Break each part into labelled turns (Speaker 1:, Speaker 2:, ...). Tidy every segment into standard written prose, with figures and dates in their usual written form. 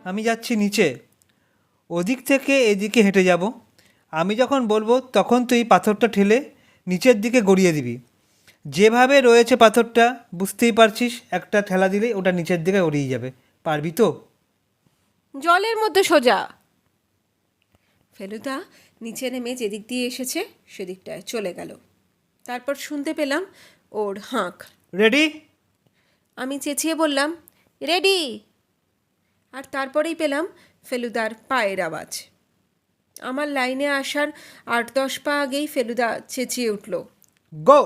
Speaker 1: আমি যাচ্ছি নিচে, ওদিক থেকে এদিকে হেঁটে যাব। আমি যখন বলবো তখন তুই পাথরটা ঠেলে নিচের দিকে গড়িয়ে দিবি। যেভাবে রয়েছে পাথরটা বুঝতেই পারছিস, একটা ঠেলা দিলেই ওটা নিচের দিকে গড়িয়ে যাবে। পারবি তো?
Speaker 2: জলের মধ্যে সোজা। ফেলুদা নিচে নেমে যেদিক দিয়ে এসেছে সেদিকটায় চলে গেল। তারপর শুনতে পেলাম ওর হাঁক।
Speaker 1: রেডি?
Speaker 2: আমি চেঁচিয়ে বললাম, রেডি। আর তারপরেই পেলাম ফেলুদার পায়ের আওয়াজ। আমার লাইনে আসার ৮-১০ পা আগেই ফেলুদা চেঁচিয়ে উঠল।
Speaker 1: গো!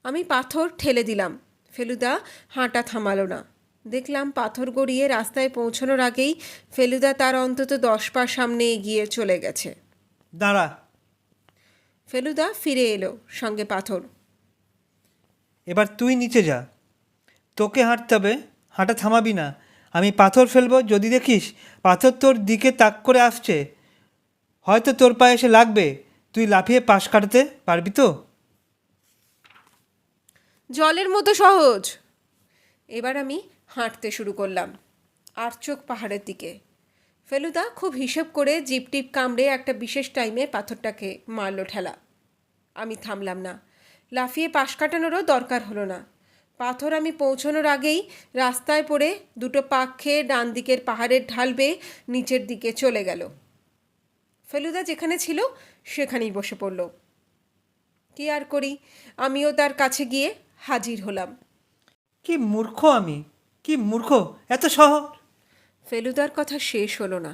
Speaker 2: আমি পাথর ঠেলে দিলাম। ফেলুদা হাঁটা থামালো না। দেখলাম পাথর গড়িয়ে রাস্তায় পৌঁছানোর আগেই ফেলুদা তার অন্তত ১০ পা সামনে এগিয়ে চলে গেছে।
Speaker 1: দাঁড়া।
Speaker 2: ফেলুদা ফিরে এলো, সঙ্গে পাথর।
Speaker 1: এবার তুই নিচে যা, তোকে হাঁটতে হবে, হাঁটা থামাবি না। আমি পাথর ফেলবো, যদি দেখিস পাথর তোর দিকে তাক করে আসছে, হয়তো তোর পায়ে এসে লাগবে, তুই লাফিয়ে পাশ কাটাতে পারবি তো?
Speaker 2: জলের মতো সহজ। এবার আমি হাঁটতে শুরু করলাম আরচোক পাহাড়ের দিকে। ফেলুদা খুব হিসেব করে জিপ টিপ কামড়ে একটা বিশেষ টাইমে পাথরটাকে মারল ঠেলা। আমি থামলাম না, লাফিয়ে পাশ কাটানোরও দরকার হলো না। পাথর আমি পৌঁছানোর আগেই রাস্তায় পড়ে দুটো পাক খেয়ে ডান দিকের পাহাড়ের ঢাল বেয়ে নিচের দিকে চলে গেল। ফেলুদা যেখানে ছিল সেখানেই বসে পড়ল। কি আর করি, আমিও তার কাছে গিয়ে হাজির হলাম।
Speaker 1: কি মূর্খ আমি, কি মূর্খ! এত সহজ!
Speaker 2: ফেলুদার কথা শেষ হলো না।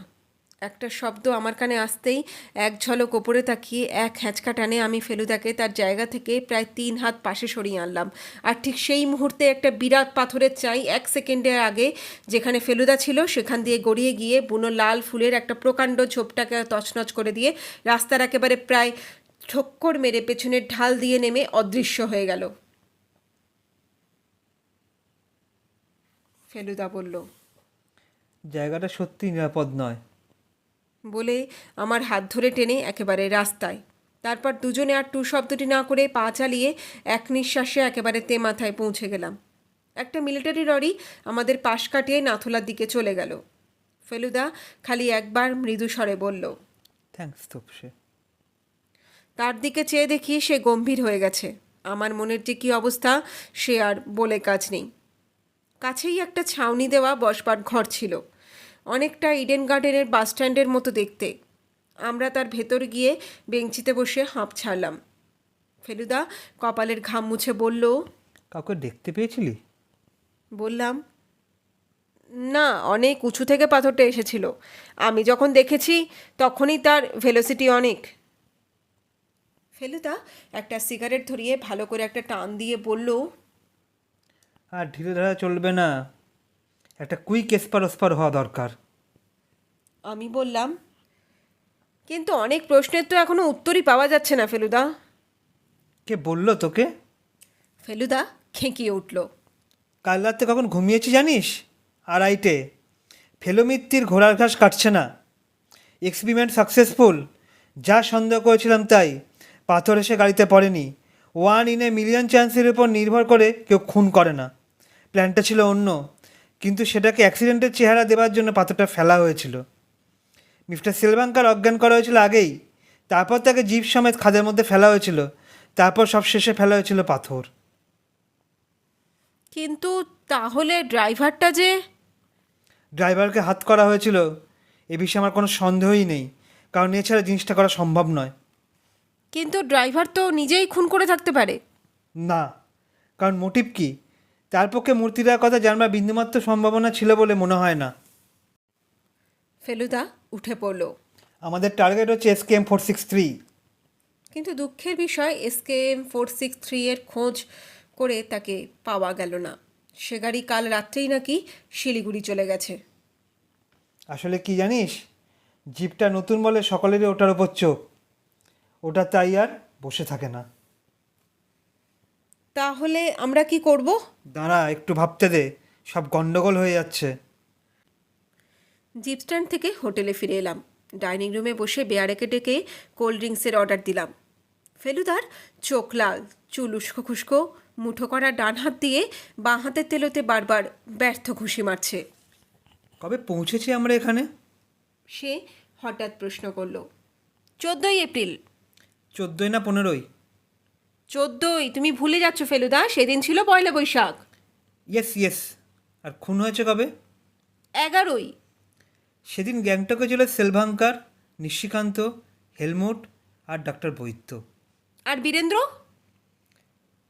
Speaker 2: একটা শব্দ আমার কানে আসতেই এক ঝলক ওপরে তাকিয়ে এক হ্যাঁচকা টানে আমি ফেলুদাকে তার জায়গা থেকে প্রায় ৩ হাত পাশে সরিয়ে আনলাম। আর ঠিক সেই মুহূর্তে একটা বিরাট পাথরের চাই ১ সেকেন্ডের আগে যেখানে ফেলুদা ছিল সেখান দিয়ে গড়িয়ে গিয়ে বুনো লাল ফুলের একটা প্রকাণ্ড ঝোপটাকে তছনছ করে দিয়ে রাস্তার একেবারে প্রায় ঠক্কর মেরে পেছনের ঢাল দিয়ে নেমে অদৃশ্য হয়ে গেল। ফেলুদা বলল,
Speaker 1: জায়গাটা সত্যি নিরাপদ নয়।
Speaker 2: বলে আমার হাত ধরে টেনে একেবারে রাস্তায়। তারপর দুজনে আর টু শব্দটি না করে পা চালিয়ে এক নিঃশ্বাসে একেবারে মাথায় পৌঁছে গেলাম। একটা মিলিটারি লরি আমাদের পাশ কাটিয়ে নাথুলার দিকে চলে গেল। ফেলুদা খালি একবার মৃদু স্বরে বলল,
Speaker 1: থ্যাঙ্কস তোপসে।
Speaker 2: তার দিকে চেয়ে দেখি সে গম্ভীর হয়ে গেছে। আমার মনের যে কী অবস্থা সে আর বলে কাজ নেই। কাছেই একটা ছাউনি দেওয়া বসবার ঘর ছিল, অনেকটা ইডেন গার্ডেনের বাসস্ট্যান্ডের মতো দেখতে। আমরা তার ভেতর গিয়ে বেঞ্চিতে বসে হাঁপ ছাড়লাম। ফেলুদা কপালের ঘাম মুছে বলল,
Speaker 1: কাউকে দেখতে পেয়েছিলি?
Speaker 2: বললাম, না, অনেক উঁচু থেকে পাথরটা এসেছিল। আমি যখন দেখেছি তখনই তার ভেলোসিটি অনেক। ফেলুদা একটা সিগারেট ধরিয়ে ভালো করে একটা টান দিয়ে বলল,
Speaker 1: আর ঢিলে ঢালা চলবে না, একটা কুইক এসপার ওসপার হওয়া দরকার।
Speaker 2: আমি বললাম, কিন্তু অনেক প্রশ্নের তো এখনো উত্তরই পাওয়া যাচ্ছে না ফেলুদা।
Speaker 1: কে বললো তোকে?
Speaker 2: ফেলুদা খেঁকিয়ে উঠল।
Speaker 1: কাল রাতে কখন ঘুমিয়েছি জানিস? 2:30-টে। ফেলুমিত্তির ঘোড়ার ঘাস কাটছে না। Experiment successful. যা সন্দেহ করেছিলাম তাই, পাথর এসে গাড়িতে পড়েনি। 1 in a million চান্সের উপর নির্ভর করে কেউ খুন করে না। প্ল্যানটা ছিল অন্য, কিন্তু সেটাকে অ্যাক্সিডেন্টের চেহারা দেওয়ার জন্য পাথরটা ফেলা হয়েছিল। মিস্টার সেলভাঙ্কার অজ্ঞান করা হয়েছিল আগেই, তারপর তাকে জিপ সমেত খাদের মধ্যে ফেলা হয়েছিল, তারপর সব শেষে ফেলা হয়েছিল পাথর।
Speaker 2: কিন্তু তাহলে ড্রাইভারটা যে?
Speaker 1: ড্রাইভারকে হাত করা হয়েছিল এ বিষয়ে আমার কোনো সন্দেহই নেই, কারণ এছাড়া জিনিসটা করা সম্ভব নয়।
Speaker 2: কিন্তু ড্রাইভার তো নিজেই খুন করে থাকতে পারে।
Speaker 1: না, কারণ মোটিভ কি, তার পক্ষে মূর্তিটার কথা জানবার বিন্দুমাত্র সম্ভাবনা ছিল বলে মনে হয় না।
Speaker 2: ফেলুদা উঠে পড়ল।
Speaker 1: আমাদের টার্গেট হচ্ছে SKM-463।
Speaker 2: কিন্তু দুঃখের বিষয় SKM-463 এর খোঁজ করে তাকে পাওয়া গেল না। সে গাড়ি কাল রাত্রেই নাকি শিলিগুড়ি চলে গেছে।
Speaker 1: আসলে কি জানিস, জিপটা নতুন বলে সকলেরই ওটার ওপর চোখ, ওটা তাই আর বসে থাকে না।
Speaker 2: তাহলে আমরা কি করব?
Speaker 1: দাঁড়া, একটু ভাবতে দে, সব গন্ডগোল হয়ে যাচ্ছে।
Speaker 2: জিপ স্ট্যান্ড থেকে হোটেলে ফিরে এলাম। ডাইনিং রুমে বসে বেয়ারেকে ডেকে কোল্ড ড্রিঙ্কসের অর্ডার দিলাম। ফেলুদার চোখ লাল, চুল উস্কো খুস্কো, মুঠো করা ডান হাত দিয়ে বাঁ হাতের তেলোতে বারবার ব্যর্থ ঘুষি মারছে।
Speaker 1: কবে পৌঁছেছি আমরা এখানে?
Speaker 2: সে হঠাৎ প্রশ্ন করল। 14ই এপ্রিল।
Speaker 1: 14ই না 15ই?
Speaker 2: 14ই? তুমি ভুলে যাচ্ছ ফেলুদা, সেদিন ছিল পয়লা বৈশাখ।
Speaker 1: Yes yes. আর খুন হয়েছে কবে?
Speaker 2: 11ই।
Speaker 1: সেদিন গ্যাংটকে ছিল সেলভাঙ্কার, নিশিকান্ত, হেলমুট আর ডাক্তার বৈদ্য।
Speaker 2: আর বীরেন্দ্র?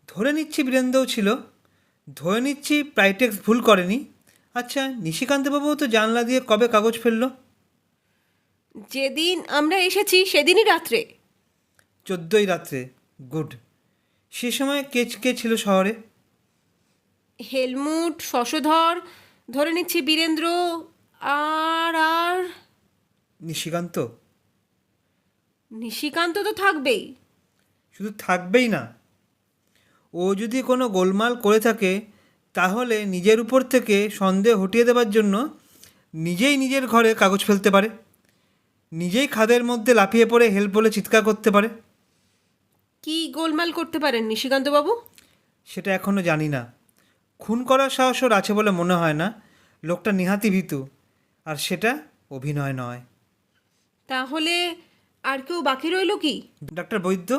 Speaker 1: ধরে নিচ্ছি বীরেন্দ্রও ছিল। ধরে নিচ্ছি প্রাইটেক্স ভুল করেনি। আচ্ছা, নিশিকান্তবাবুও তো জানলা দিয়ে কবে কাগজ ফেললো?
Speaker 2: যেদিন আমরা এসেছি সেদিনই রাত্রে।
Speaker 1: 14ই রাত্রে। গুড। সে সময় কে কে ছিল শহরে?
Speaker 2: হেলমুট, শশধর, ধরে নিচ্ছি বীরেন্দ্র, আর আর
Speaker 1: নিশিকান্ত?
Speaker 2: নিশিকান্ত তো থাকবেই।
Speaker 1: শুধু থাকবেই না, ও যদি কোনো গোলমাল করে থাকে তাহলে নিজের উপর থেকে সন্দেহ হটিয়ে দেবার জন্য নিজেই নিজের ঘরে কাগজ ফেলতে পারে, নিজেই খাদের মধ্যে লাফিয়ে পড়ে হেল্প বলে চিৎকার করতে পারে।
Speaker 2: কি গোলমাল করতে পারেন নিশিকান্তবাবু?
Speaker 1: সেটা এখনও জানি না। খুন করার সাহস ওর আছে বলে মনে হয় না। লোকটা নিহাতি ভীতু, আর সেটা অভিনয় নয়।
Speaker 2: তাহলে আর কেউ বাকি রইল কি?
Speaker 1: ডাক্তার বৈদ্য।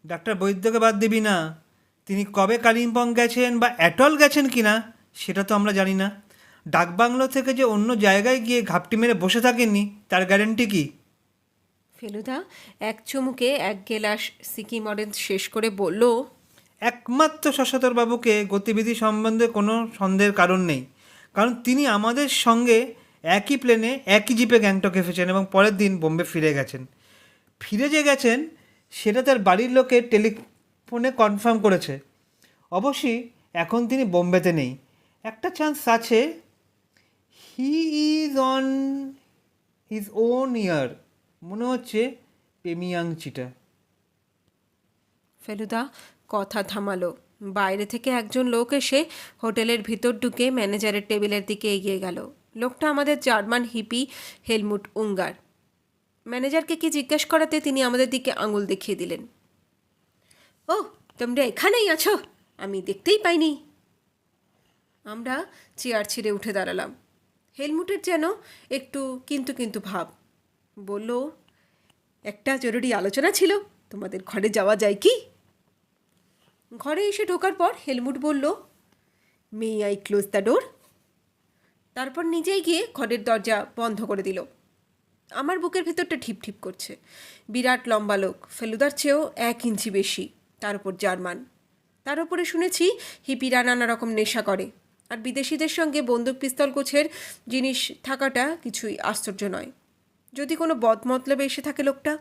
Speaker 1: ডাক্তার বৈদ্যকে বাদ দিবি না। তিনি কবে কালিম্পং গেছেন বা অ্যাটল গেছেন কি না সেটা তো আমরা জানি না। ডাকবাংলো থেকে যে অন্য জায়গায় গিয়ে ঘাপটি মেরে বসে থাকেননি তার গ্যারেন্টি কি?
Speaker 2: ফেলুদা এক চুমুকে এক গেলাস সিকিম অরেঞ্জ শেষ করে বলল,
Speaker 1: একমাত্র শশধরবাবুকে গতিবিধি সম্বন্ধে কোনো সন্দেহের কারণ নেই, কারণ তিনি আমাদের সঙ্গে একই প্লেনে একই জিপে গ্যাংটক এসেছেন এবং পরের দিন বোম্বে ফিরে গেছেন। ফিরে যে গেছেন সেটা তার বাড়ির লোকে টেলিফোনে কনফার্ম করেছে। অবশ্যই এখন তিনি বোম্বেতে নেই। একটা চান্স আছে, he is on his own ইয়ার। মনে হচ্ছে পেমিয়াংচিটা।
Speaker 2: ফেলুদা কথা থামালো। বাইরে থেকে একজন লোক এসে হোটেলের ভিতর ঢুকে ম্যানেজারের টেবিলের দিকে এগিয়ে গেল। লোকটা আমাদের জার্মান হিপি হেলমুট উঙ্গার। ম্যানেজারকে কি জিজ্ঞেস করাতে তিনি আমাদের দিকে আঙুল দেখিয়ে দিলেন। ও, তোমরা এখানেই আছো, আমি দেখতেই পাইনি। আমরা চেয়ার ছেড়ে উঠে দাঁড়ালাম। হেলমুটের যেন একটু কিন্তু কিন্তু ভাব। বলল, একটা জরুরি আলোচনা ছিল, তোমাদের ঘরে যাওয়া যায় কি? ঘরে এসে ঢোকার পর হেলমুট বলল, may I close the door? তারপর নিজেই গিয়ে ঘরের দরজা বন্ধ করে দিল। আমার বুকের ভেতরটা ঠিপ ঠিপ করছে। বিরাট লম্বা লোক, ফেলুদার চেয়েও 1 ইঞ্চি বেশি, তার উপর জার্মান। তার উপরে শুনেছি হিপিরা নানা রকম নেশা করে, আর বিদেশিদের সঙ্গে বন্দুক পিস্তল গোছের জিনিস থাকাটা কিছুই আশ্চর্য নয়, যদি কোনো বদমতলবে এসে থাকে লোকটা।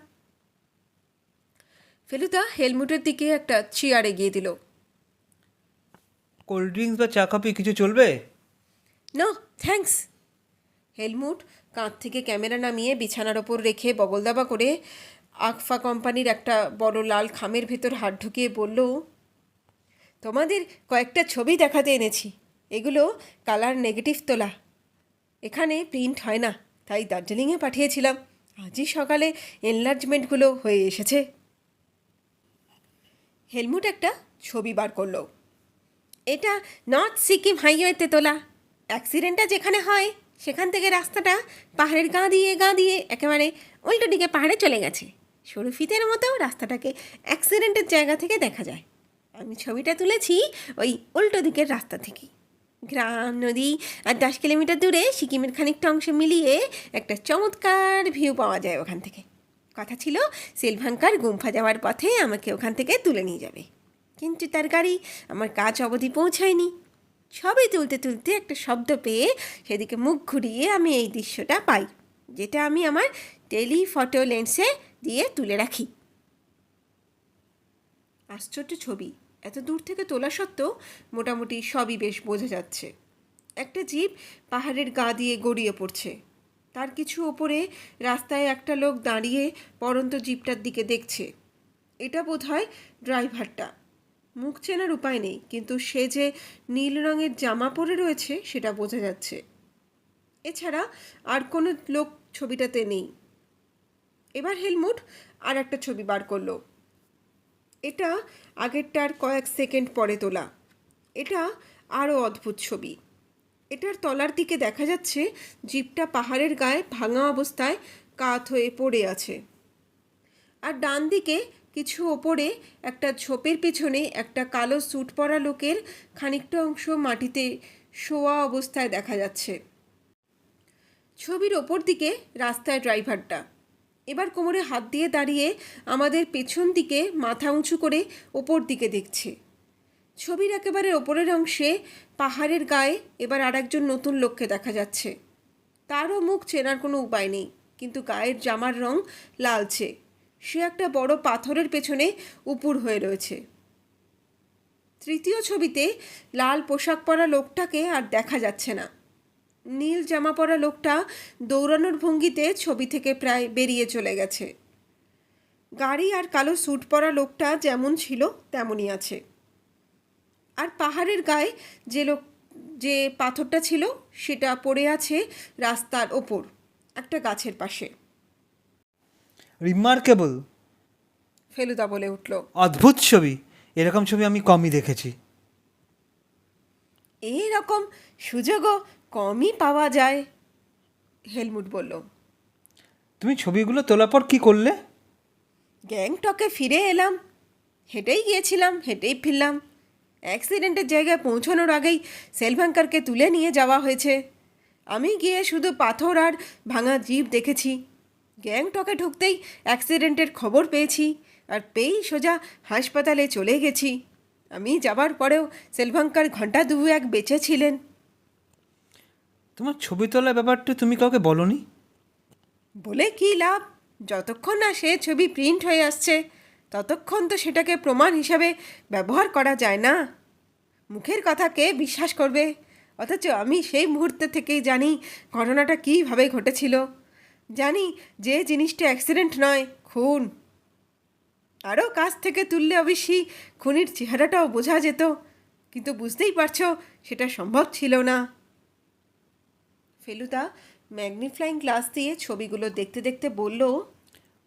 Speaker 2: ফেলুদা হেলমুটের দিকে একটা চেয়ার এগিয়ে দিল।
Speaker 1: কোল্ড ড্রিঙ্কস বা চা কফি কিছু চলবে?
Speaker 2: No thanks. হেলমুট কাঁধ থেকে ক্যামেরা নামিয়ে বিছানার ওপর রেখে বগলদাবা করে আকফা কোম্পানির একটা বড় লাল খামের ভেতর হাত ঢুকিয়ে বলল, তোমাদের কয়েকটা ছবি দেখাতে এনেছি। এগুলো কালার নেগেটিভ তোলা, এখানে প্রিন্ট হয় না, তাই দার্জিলিংয়ে পাঠিয়েছিলাম। আজই সকালে এনলার্জমেন্টগুলো হয়ে এসেছে। হেলমুট একটা ছবি বার করলো। এটা নর্থ সিকিম হাইওয়েতে তোলা। অ্যাক্সিডেন্টটা যেখানে হয় সেখান থেকে রাস্তাটা পাহাড়ের গা দিয়ে একেবারে উল্টো দিকে পাহাড়ে চলে গেছে। সরু ফিতের মতো রাস্তাটাকে অ্যাক্সিডেন্টের জায়গা থেকে দেখা যায়। আমি ছবিটা তুলেছি ওই উল্টো দিকের রাস্তা থেকে। গ্রাম, নদী আর 10 কিলোমিটার দূরে সিকিমের খানিকটা অংশ মিলিয়ে একটা চমৎকার ভিউ পাওয়া যায় ওখান থেকে। কথা ছিল সিলভাঙ্কার গুম্ফা যাওয়ার পথে আমাকে ওখান থেকে তুলে নিয়ে যাবে, কিন্তু তার গাড়ি আমার কাজ অবধি পৌঁছায়নি। ছবি তুলতে তুলতে একটা শব্দ পেয়ে সেদিকে মুখ ঘুরিয়ে আমি এই দৃশ্যটা পাই, যেটা আমি আমার টেলিফটো লেন্সে দিয়ে তুলে রাখি। আশ্চর্য ছবি, এত দূর থেকে তোলা সত্ত্বেও মোটামুটি সবই বেশ বোঝা যাচ্ছে। একটা জিপ পাহাড়ের গা দিয়ে গড়িয়ে পড়ছে। তার কিছু ওপরে রাস্তায় একটা লোক দাঁড়িয়ে পরন্ত জিপটার দিকে দেখছে। এটা বোধহয় ড্রাইভারটা। মুখ চেনার উপায় নেই, কিন্তু সে যে নীল রঙের জামা পরে রয়েছে সেটা বোঝা যাচ্ছে। এছাড়া আর কোনো লোক ছবিটাতে নেই। এবার হেলমুট আর একটা ছবি বার করলো। এটা আগেরটার কয়েক সেকেন্ড পরে তোলা। এটা আরও অদ্ভুত ছবি। এটার তলার দিকে দেখা যাচ্ছে জিপটা পাহাড়ের গায়ে ভাঙা অবস্থায় কাত হয়ে পড়ে আছে। আর ডান দিকে কিছু ওপরে একটা ঝোপের পেছনে একটা কালো স্যুট পরা লোকের খানিকটা অংশ মাটিতে শোয়া অবস্থায় দেখা যাচ্ছে। ছবির ওপর দিকে রাস্তায় ড্রাইভারটা এবার কোমরে হাত দিয়ে দাঁড়িয়ে আমাদের পেছন দিকে মাথা উঁচু করে ওপর দিকে দেখছে। ছবির একেবারে ওপরের অংশে পাহাড়ের গায়ে এবার আরেকজন নতুন লোককে দেখা যাচ্ছে। তারও মুখ চেনার কোনো উপায় নেই, কিন্তু গায়ের জামার রং লালচে। সে একটা বড় পাথরের পেছনে উপুর হয়ে রয়েছে। তৃতীয় ছবিতে লাল পোশাক পরা লোকটাকে আর দেখা যাচ্ছে না। নীল জামা পরা লোকটা দৌড়ানোর ভঙ্গিতে ছবি থেকে প্রায় বেরিয়ে চলে গেছে। গাড়ি আর কালো স্যুট পরা লোকটা যেমন ছিল তেমনই আছে। আর পাহাড়ের গায়ে যে পাথরটা ছিল সেটা পড়ে আছে রাস্তার ওপর একটা গাছের পাশে।
Speaker 1: রিমার্কেবল,
Speaker 2: ফেলুদা বলে উঠল।
Speaker 1: অদ্ভুত ছবি, এরকম ছবি আমি কমই দেখেছি।
Speaker 2: এরকম সুযোগও কমই পাওয়া যায়, হেলমুট বলল।
Speaker 1: তুমি ছবিগুলো তোলার পর কী করলে?
Speaker 2: গ্যাংটকে ফিরে এলাম। হেঁটেই গিয়েছিলাম, হেঁটেই ফিরলাম। অ্যাক্সিডেন্টের জায়গায় পৌঁছানোর আগেই সেলভাঙ্কারকে তুলে নিয়ে যাওয়া হয়েছে। আমি গিয়ে শুধু পাথর আর ভাঙা জিপ দেখেছি। গ্যাংটকে ঢুকতেই অ্যাক্সিডেন্টের খবর পেয়েছি, আর পেয়েই সোজা হাসপাতালে চলে গেছি। আমি যাবার পরেও সেলভাঙ্কার ঘন্টা দুয়েক বেঁচে ছিলেন।
Speaker 1: তোমার ছবি তোলার ব্যাপারটা তুমি কাউকে বলনি?
Speaker 2: বলে কী লাভ? যতক্ষণ না সে ছবি প্রিন্ট হয়ে আসছে ততক্ষণ তো সেটাকে প্রমাণ হিসাবে ব্যবহার করা যায় না। মুখের কথা কে বিশ্বাস করবে? অথচ আমি সেই মুহূর্তে থেকেই জানি ঘটনাটা কীভাবে ঘটেছিল। জানি যে জিনিসটা অ্যাক্সিডেন্ট নয়, খুন। আরও কাছ থেকে তুললে অবশ্যই খুনির চেহারাটাও বোঝা যেত, কিন্তু বুঝতেই পারছো সেটা সম্ভব ছিল না। ফেলুদা ম্যাগনিফ্লাইং গ্লাস দিয়ে ছবিগুলো দেখতে দেখতে বলল,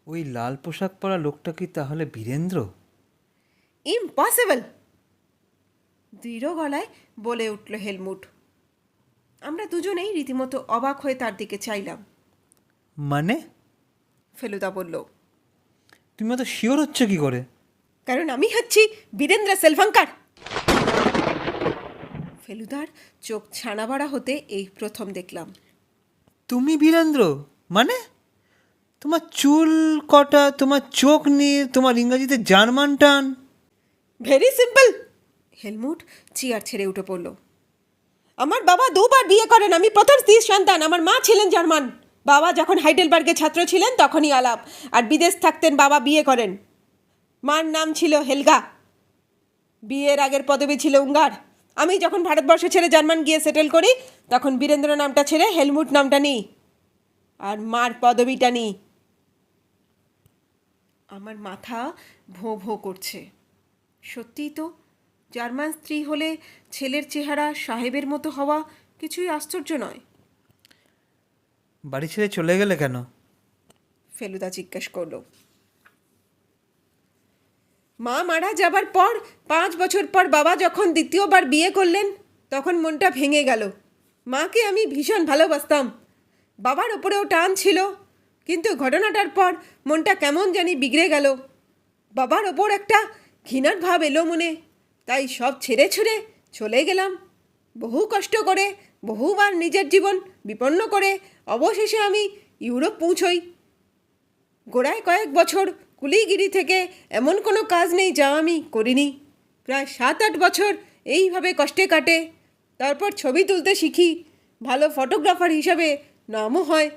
Speaker 1: ওই লাল পোশাক পরা লোকটা কি তাহলে বীরেন্দ্র?
Speaker 2: ইম্পসিবল, দৃঢ় গলায় বলে উঠল হেলমুট। আমরা দুজনেই রীতিমতো অবাক হয়ে তার দিকে চাইলাম।
Speaker 1: মানে?
Speaker 2: ফেলুদা বলল,
Speaker 1: তুমি অত শিওর হচ্ছে কি করে?
Speaker 2: কারণ আমি হচ্ছি বীরেন্দ্র সেলভাঙ্কার। ফেলুদার চোখ ছানাবাড়া হতে এই প্রথম দেখলাম।
Speaker 1: তুমি বীরেন্দ্র? মানে তোমার চুল কটা, তোমার চোখ নিয়ে, তোমার ইংরাজিতে জার্মান টান।
Speaker 2: ভেরি সিম্পল, হেলমুট চেয়ার ছেড়ে উঠে পড়ল। আমার বাবা দুবার বিয়ে করেন, আমি প্রথম স্ত্রীর সন্তান। আমার মা ছিলেন জার্মান। বাবা যখন হাইডেলবার্গে ছাত্র ছিলেন তখনই আলাপ, আর বিদেশ থাকতেন বাবা বিয়ে করেন। মার নাম ছিল হেলগা, বিয়ের আগের পদবি ছিল উঙ্গার। আমি যখন ভারতবর্ষ ছেড়ে জার্মান গিয়ে সেটেল করি তখন বীরেন্দ্র নামটা ছেড়ে হেলমুট নামটা নিই, আর মার পদবিটা নিই। আমার মাথা ভোঁ ভোঁ করছে। সত্যিই তো, জার্মান স্ত্রী হলে ছেলের চেহারা সাহেবের মতো হওয়া কিছুই আশ্চর্য নয়।
Speaker 1: বাড়ি ছেড়ে চলে গেলে কেন?
Speaker 2: ফেলুদা জিজ্ঞেস করল। মা মারা যাবার পর 5 বছর পর বাবা যখন দ্বিতীয়বার বিয়ে করলেন তখন মনটা ভেঙে গেল। মাকে আমি ভীষণ ভালোবাসতাম, বাবার ওপরেও টান ছিল, কিন্তু ঘটনাটার পর মনটা কেমন জানি বিগড়ে গেল। বাবার ওপর একটা ঘৃণার ভাব এলো মনে, তাই সব ছেড়ে ছুড়ে চলে গেলাম। বহু কষ্ট করে, বহুবার নিজের জীবন বিপন্ন করে অবশেষে আমি ইউরোপ পৌঁছই। গোড়ায় কয়েক বছর কুলিগিরি থেকে এমন কোনো কাজ নেই যা আমি করিনি। প্রায় 7-8 বছর এইভাবে কষ্টে কাটে। তারপর ছবি তুলতে শিখি, ভালো ফটোগ্রাফার হিসাবে নামও হয়।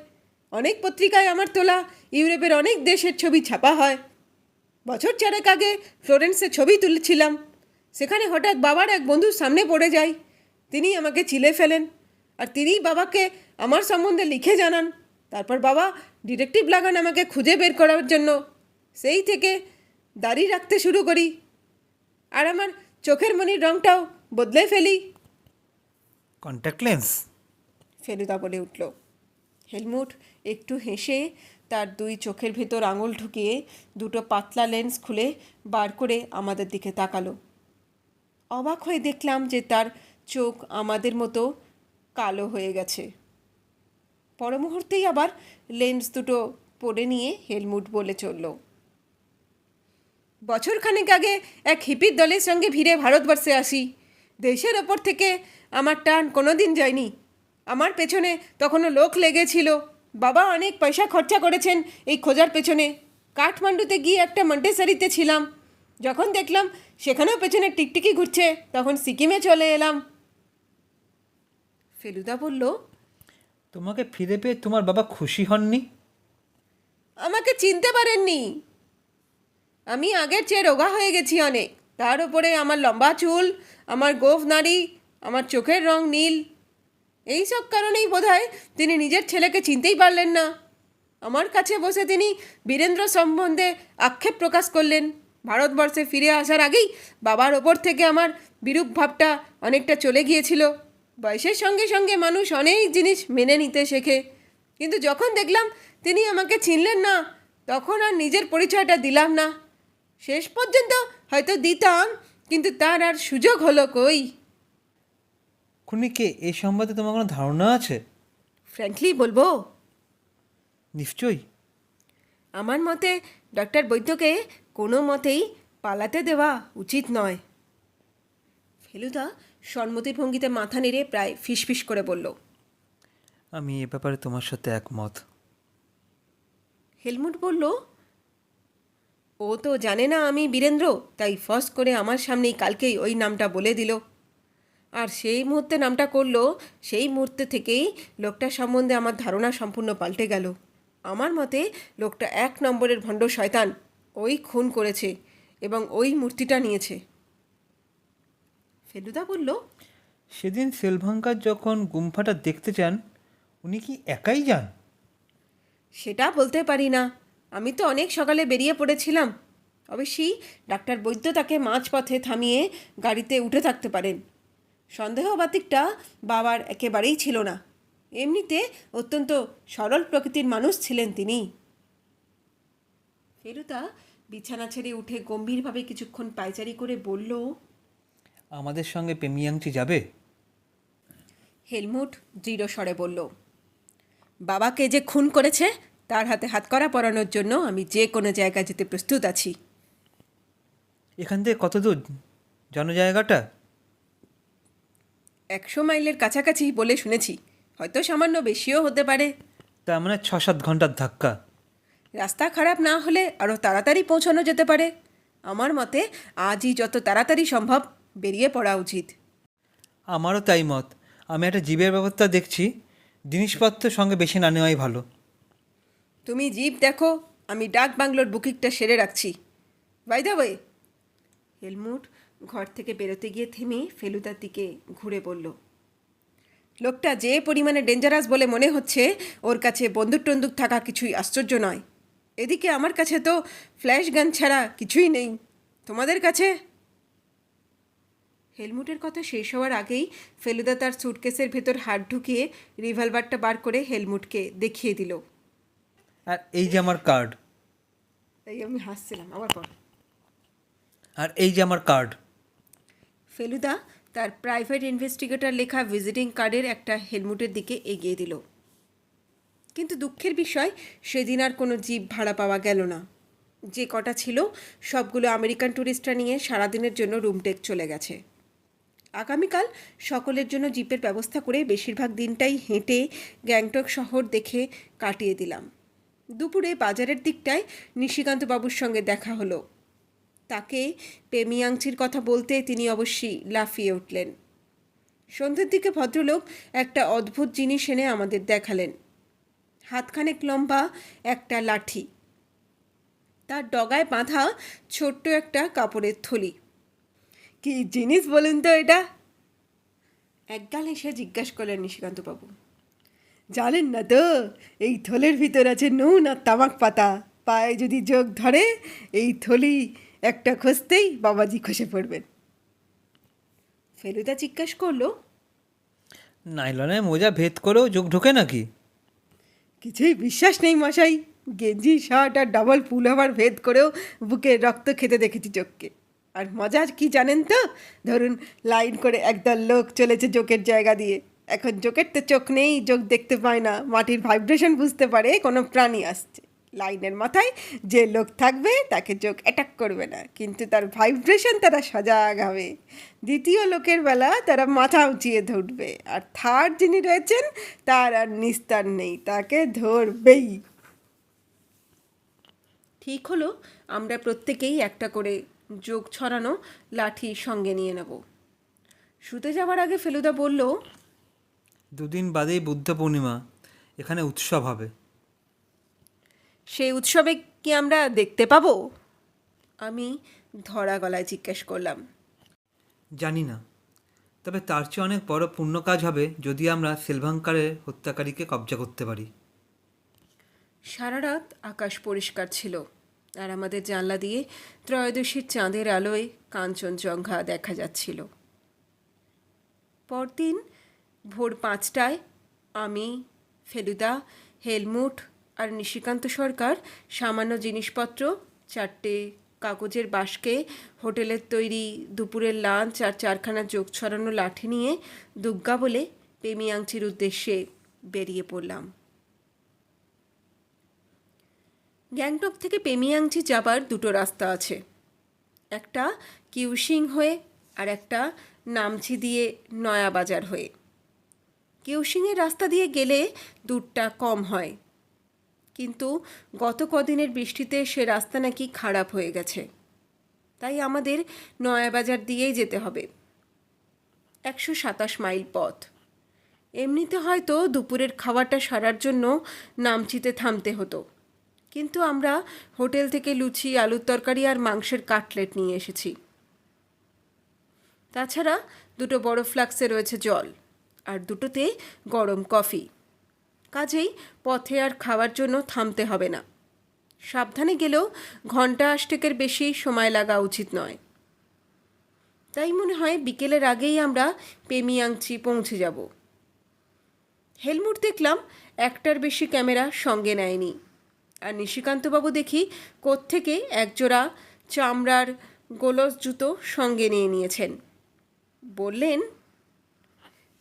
Speaker 2: অনেক পত্রিকায় আমার তোলা ইউরোপের অনেক দেশের ছবি ছাপা হয়। বছর 4 আগে ফ্লোরেন্সে ছবি তুলেছিলাম। সেখানে হঠাৎ বাবার এক বন্ধুর সামনে পড়ে যাই। তিনি আমাকে চিলে ফেলেন, আর তিনিই বাবাকে আমার সম্বন্ধে লিখে জানান। তারপর বাবা ডিটেকটিভ লাগান আমাকে খুঁজে বের করার জন্য। সেই থেকে দাড়ি রাখতে শুরু করি, আর আমার চোখের মনির রঙটাও বদলে ফেলি।
Speaker 1: Contact lens?
Speaker 2: ফেলুদা বলে উঠল। হেলমুট একটু হেসে তার 2 চোখের ভেতর আঙুল ঢুকিয়ে 2টো পাতলা লেন্স খুলে বার করে আমাদের দিকে তাকালো। অবাক হয়ে দেখলাম যে তার চোখ আমাদের মতো কালো হয়ে গেছে। পর মুহূর্তেই আবার লেন্স দুটো পরে নিয়ে হেলমুট বলে চলল, বছরখানেক আগে এক হিপির দলের সঙ্গে ভিড়ে ভারতবর্ষে আসি। দেশের ওপর থেকে আমার টান কোনো দিন যায়নি। আমার পেছনে তখনও লোক লেগেছিল। বাবা অনেক পয়সা খরচা করেছেন এই খোঁজার পেছনে। কাঠমান্ডুতে গিয়ে একটা মন্টেসারিতে ছিলাম। যখন দেখলাম সেখানেও পেছনে টিকটিকি ঘুরছে, তখন সিকিমে চলে এলাম। ফেলুদা বলল,
Speaker 1: তোমাকে ফিরে পেয়ে তোমার বাবা খুশি হননি?
Speaker 2: আমাকে চিনতে পারেননি। আমি আগের চেয়ে রোগা হয়ে গেছি অনেক। তার উপরে আমার লম্বা চুল, আমার গোঁফ নাড়ি, আমার চোখের রং নীল। এই সব কারণেই বোধহয় তিনি নিজের ছেলেকে চিনতেই পারলেন না। আমার কাছে বসে তিনি বীরেন্দ্র সম্বন্ধে আক্ষেপ প্রকাশ করলেন। ভারতবর্ষে ফিরে আসার আগেই বাবার ওপর থেকে আমার বিরূপ ভাবটা অনেকটা চলে গিয়েছিল। বয়সের সঙ্গে সঙ্গে মানুষ অনেক জিনিস মেনে নিতে শেখে, কিন্তু যখন দেখলাম তিনি আমাকে চিনলেন না, তখন আর নিজের পরিচয়টা দিলাম না। শেষ পর্যন্ত হয়তো দিতাম, কিন্তু তার আর সুযোগ হলো কই।
Speaker 1: খুনি কে এই সম্বন্ধে তোমার কোনো ধারণা আছে?
Speaker 2: ফ্র্যাঙ্কলি বলবো,
Speaker 1: নিশ্চয়ই।
Speaker 2: আমার মতে ডক্টর বৈদ্যকে কোনো মতেই পালাতে দেওয়া উচিত নয়। ফেলুদা সম্মতির ভঙ্গিতে মাথা নেড়ে প্রায় ফিসফিস করে বলল,
Speaker 1: আমি এ ব্যাপারে তোমার সাথে একমত।
Speaker 2: হেলমুট বলল, ও তো জানে না আমি বীরেন্দ্র, তাই ফস করে আমার সামনেই কালকেই ওই নামটা বলে দিল। আর সেই মুহূর্তে নামটা করলো, সেই মুহূর্তে থেকেই লোকটার সম্বন্ধে আমার ধারণা সম্পূর্ণ পাল্টে গেল। আমার মতে লোকটা 1 নম্বরের ভণ্ড শয়তান। ওই খুন করেছে এবং ওই মূর্তিটা নিয়েছে। ফেলুদা বলল,
Speaker 1: সেদিন সেলভাঙ্কার যখন গুম্ফাটা দেখতে চান, উনি কি একাই যান?
Speaker 2: সেটা বলতে পারি না। আমি তো অনেক সকালে বেরিয়ে পড়েছিলাম। অবশ্যই ডাক্তার বৈদ্য তাকে মাঝপথে থামিয়ে গাড়িতে উঠে থাকতে পারেন। সন্দেহবাতিকটা বাবার একেবারেই ছিল না। এমনিতে অত্যন্ত সরল প্রকৃতির মানুষ ছিলেন তিনি। ফেলুদা বিছানা ছেড়ে উঠে গম্ভীরভাবে কিছুক্ষণ পায়চারি করে বলল,
Speaker 1: আমাদের সঙ্গে পেমিয়াংচি যাবে?
Speaker 2: হেলমুট দৃঢ় স্বরে বলল, বাবাকে যে খুন করেছে তার হাতে হাতকড়া পরানোর জন্য আমি যে কোনো জায়গায় যেতে প্রস্তুত আছি।
Speaker 1: এখান থেকে কত দূর জানো জায়গাটা?
Speaker 2: 100 মাইলের কাছাকাছি বলে শুনেছি, হয়তো সামান্য বেশিও হতে পারে।
Speaker 1: তার মানে 6-7 ঘন্টার ধাক্কা।
Speaker 2: রাস্তা খারাপ না হলে আরও তাড়াতাড়ি পৌঁছানো যেতে পারে। আমার মতে আজই যত তাড়াতাড়ি সম্ভব বেরিয়ে পড়া উচিত।
Speaker 1: আমারও তাই মত। আমি একটা জিপের ব্যবস্থা দেখছি। জিনিসপত্র সঙ্গে বেশি না নেওয়াই ভালো।
Speaker 2: তুমি জিপ দেখো, আমি ডাক বাংলোর বুকিংটা সেরে রাখছি। বাই দ্য ওয়ে, হেলমুট ঘর থেকে বেরোতে গিয়ে থেমে ফেলুদার দিকে ঘুরে বলল, লোকটা যে পরিমাণে ডেঞ্জারাস বলে মনে হচ্ছে, ওর কাছে বন্দুক টন্দুক থাকা কিছুই আশ্চর্য নয়। এদিকে আমার কাছে তো ফ্ল্যাশ গান ছাড়া কিছুই নেই। তোমাদের কাছে? হেলমুটের কথা শেষ হওয়ার আগেই ফেলুদা তার সুটকেসের ভেতর হাত ঢুকিয়ে রিভলভারটা বার করে হেলমুটকে দেখিয়ে দিল।
Speaker 1: আর এই যে আমার কার্ড।
Speaker 2: তাই আমি হাসছিলাম। আবার পর।
Speaker 1: আর এই যে আমার কার্ড।
Speaker 2: ফেলুদা তার প্রাইভেট ইনভেস্টিগেটর লেখা ভিজিটিং কার্ডের একটা হেলমুটের দিকে এগিয়ে দিল। কিন্তু দুঃখের বিষয়, সেদিন আর কোনো জিপ ভাড়া পাওয়া গেল না। যে কটা ছিল সবগুলো আমেরিকান ট্যুরিস্টরা নিয়ে সারাদিনের জন্য রুমটেক চলে গেছে। আগামীকাল সকলের জন্য জিপের ব্যবস্থা করে বেশিরভাগ দিনটাই হেঁটে গ্যাংটক শহর দেখে কাটিয়ে দিলাম। দুপুরে বাজারের দিকটায় নিশিকান্তবাবুর সঙ্গে দেখা হলো। তাকে পেমিয়াংচির কথা বলতে তিনি অবশ্যই লাফিয়ে উঠলেন। সন্ধ্যের দিকে ভদ্রলোক একটা অদ্ভুত জিনিস এনে আমাদের দেখালেন। হাতখানেক লম্বা একটা লাঠি, তার ডগায় বাঁধা ছোট্ট একটা কাপড়ের থলি। কি জিনিস বলুন তো এটা? একগাল এসে জিজ্ঞাসা করলেন নিশিকান্তবাবু। জানেন না তো, এই থলের ভিতর আছে নুন আর তামাক পাতা। পায়ে যদি যোগ ধরে, এই থলি একটা খসতেই বাবাজি খসে পড়বেন। ফেলুদা জিজ্ঞাসা করলো,
Speaker 1: নাইলনের মোজা ভেদ করেও যোগ ঢোকে নাকি?
Speaker 2: কিছুই বিশ্বাস নেই মশাই। গেঞ্জি শার্ট আর ডাবল পুল হবার ভেদ করেও বুকে রক্ত খেতে দেখেছি চোখকে। আর মজা কি জানেন তো, ধরুন লাইন করে একদল লোক চলেছে জোকের জায়গা দিয়ে, এখন জোকের তো চোখ নেই, চোখ দেখতে পায় না, মাটির ভাইব্রেশন বুঝতে পারে কোনো প্রাণী আসছে। লাইনের মাথায় যে লোক থাকবে তাকে চোখ অ্যাটাক করবে না, কিন্তু তার ভাইব্রেশন তারা সজাগ হবে। দ্বিতীয় লোকের বেলা তারা মাথা উঁচিয়ে ধরবে, আর থার্ড যিনি রয়েছেন তার আর নিস্তার নেই, তাকে ধরবেই। ঠিক হলো, আমরা প্রত্যেকেই একটা করে যোগ ছড়ানো লাঠি সঙ্গে নিয়ে নেব। শুতে যাওয়ার আগে ফেলুদা বলল,
Speaker 1: 2 দিন বাদেই বুদ্ধ পূর্ণিমা, এখানে উৎসব হবে।
Speaker 2: সেই উৎসবে কি আমরা দেখতে পাবো? আমি ধরা গলায় জিজ্ঞেস করলাম।
Speaker 1: জানি না, তবে তার চেয়ে অনেক বড় পুণ্য কাজ হবে যদি আমরা সিলভাঙ্কারের হত্যাকারীকে কবজা করতে পারি।
Speaker 2: সারা রাত আকাশ পরিষ্কার ছিল, আর আমাদের জানলা দিয়ে ত্রয়োদশীর চাঁদের আলোয় কাঞ্চনজঙ্ঘা দেখা যাচ্ছিল। পরদিন ভোর 5টায় আমি, ফেলুদা, হেলমুট আর নিশিকান্ত সরকার সামান্য জিনিসপত্র, 4টে কাগজের বাস্কে, হোটেলের তৈরি দুপুরের লাঞ্চ আর 4খানা যোগ ছড়ানো লাঠি নিয়ে দুগ্গা বলে পেমিয়াংচির উদ্দেশ্যে বেরিয়ে পড়লাম। গ্যাংটক থেকে পেমিয়াংচি যাবার 2টো রাস্তা আছে, একটা কিউশিং হয়ে আর একটা নামচি দিয়ে নয়াবাজার হয়ে। কিউশিংয়ের রাস্তা দিয়ে গেলে দূরটা কম হয়, কিন্তু গত কদিনের বৃষ্টিতে সে রাস্তা নাকি খারাপ হয়ে গেছে, তাই আমাদের নয়াবাজার দিয়েই যেতে হবে। 127 মাইল পথ। এমনিতে হয়তো দুপুরের খাওয়াটা সারার জন্য নামচিতে থামতে হতো, কিন্তু আমরা হোটেল থেকে লুচি, আলুর তরকারি আর মাংসের কাটলেট নিয়ে এসেছি। তাছাড়া 2টো বড় ফ্লাক্সে রয়েছে জল, আর 2টোতে গরম কফি। কাজেই পথে আর খাওয়ার জন্য থামতে হবে না। সাবধানে গেলেও ঘন্টা 8 বেশি সময় লাগা উচিত নয়। তাই মনে হয় বিকেলের আগেই আমরা পেমিয়াংচি পৌঁছে যাব। হেলমুট দেখলাম 1টার বেশি ক্যামেরা সঙ্গে নেয়নি, আর নিশিকান্তবাবু দেখি কোত্থেকে একজোড়া চামড়ার গোলস জুতো সঙ্গে নিয়েছেন। বললেন,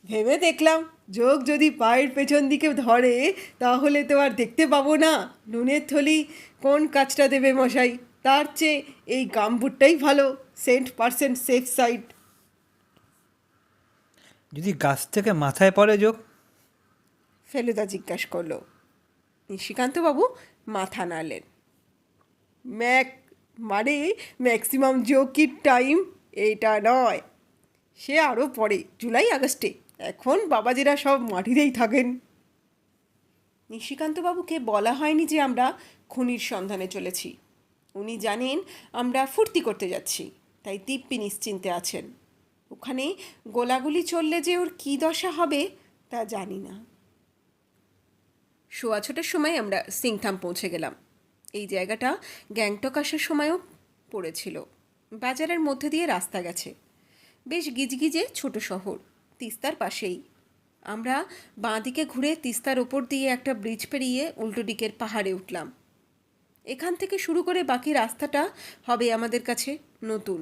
Speaker 2: ভেবে দেখলাম যোগ যদি পায়ের পেছন দিকে ধরে তাহলে তো আর দেখতে পাবো না। নুনের থলি কোন কাজটা দেবে মশাই, তার চেয়ে এই গামবুটটাই ভালো, 100% সেফ সাইড।
Speaker 1: যদি গাছ থেকে মাথায় পড়ে যোগ?
Speaker 2: ফেলুদা জিজ্ঞাসা করলো। নিশিকান্তবাবু মাথা নাড়লেন। মানে ম্যাক্সিমাম যোগির টাইম এটা নয়, সে আরও পরে, জুলাই আগস্টে। এখন বাবাজিরা সব মাটিতেই থাকেন। নিশিকান্তবাবুকে বলা হয়নি যে আমরা খুনির সন্ধানে চলেছি। উনি জানেন আমরা ফুর্তি করতে যাচ্ছি, তাই দিব্যি নিশ্চিন্তে আছেন। ওখানে গোলাগুলি চললে যে ওর কী দশা হবে তা জানি না। 6:15 সময় আমরা সিংথাম পৌঁছে গেলাম। এই জায়গাটা গ্যাংটক আসার সময়ও পড়েছিল। বাজারের মধ্যে দিয়ে রাস্তা গেছে, বেশ গিজগিজে ছোট শহর, তিস্তার পাশেই। আমরা বাঁ দিকে ঘুরে তিস্তার ওপর দিয়ে একটা ব্রিজ পেরিয়ে উল্টো দিকের পাহাড়ে উঠলাম। এখান থেকে শুরু করে বাকি রাস্তাটা হবে আমাদের কাছে নতুন।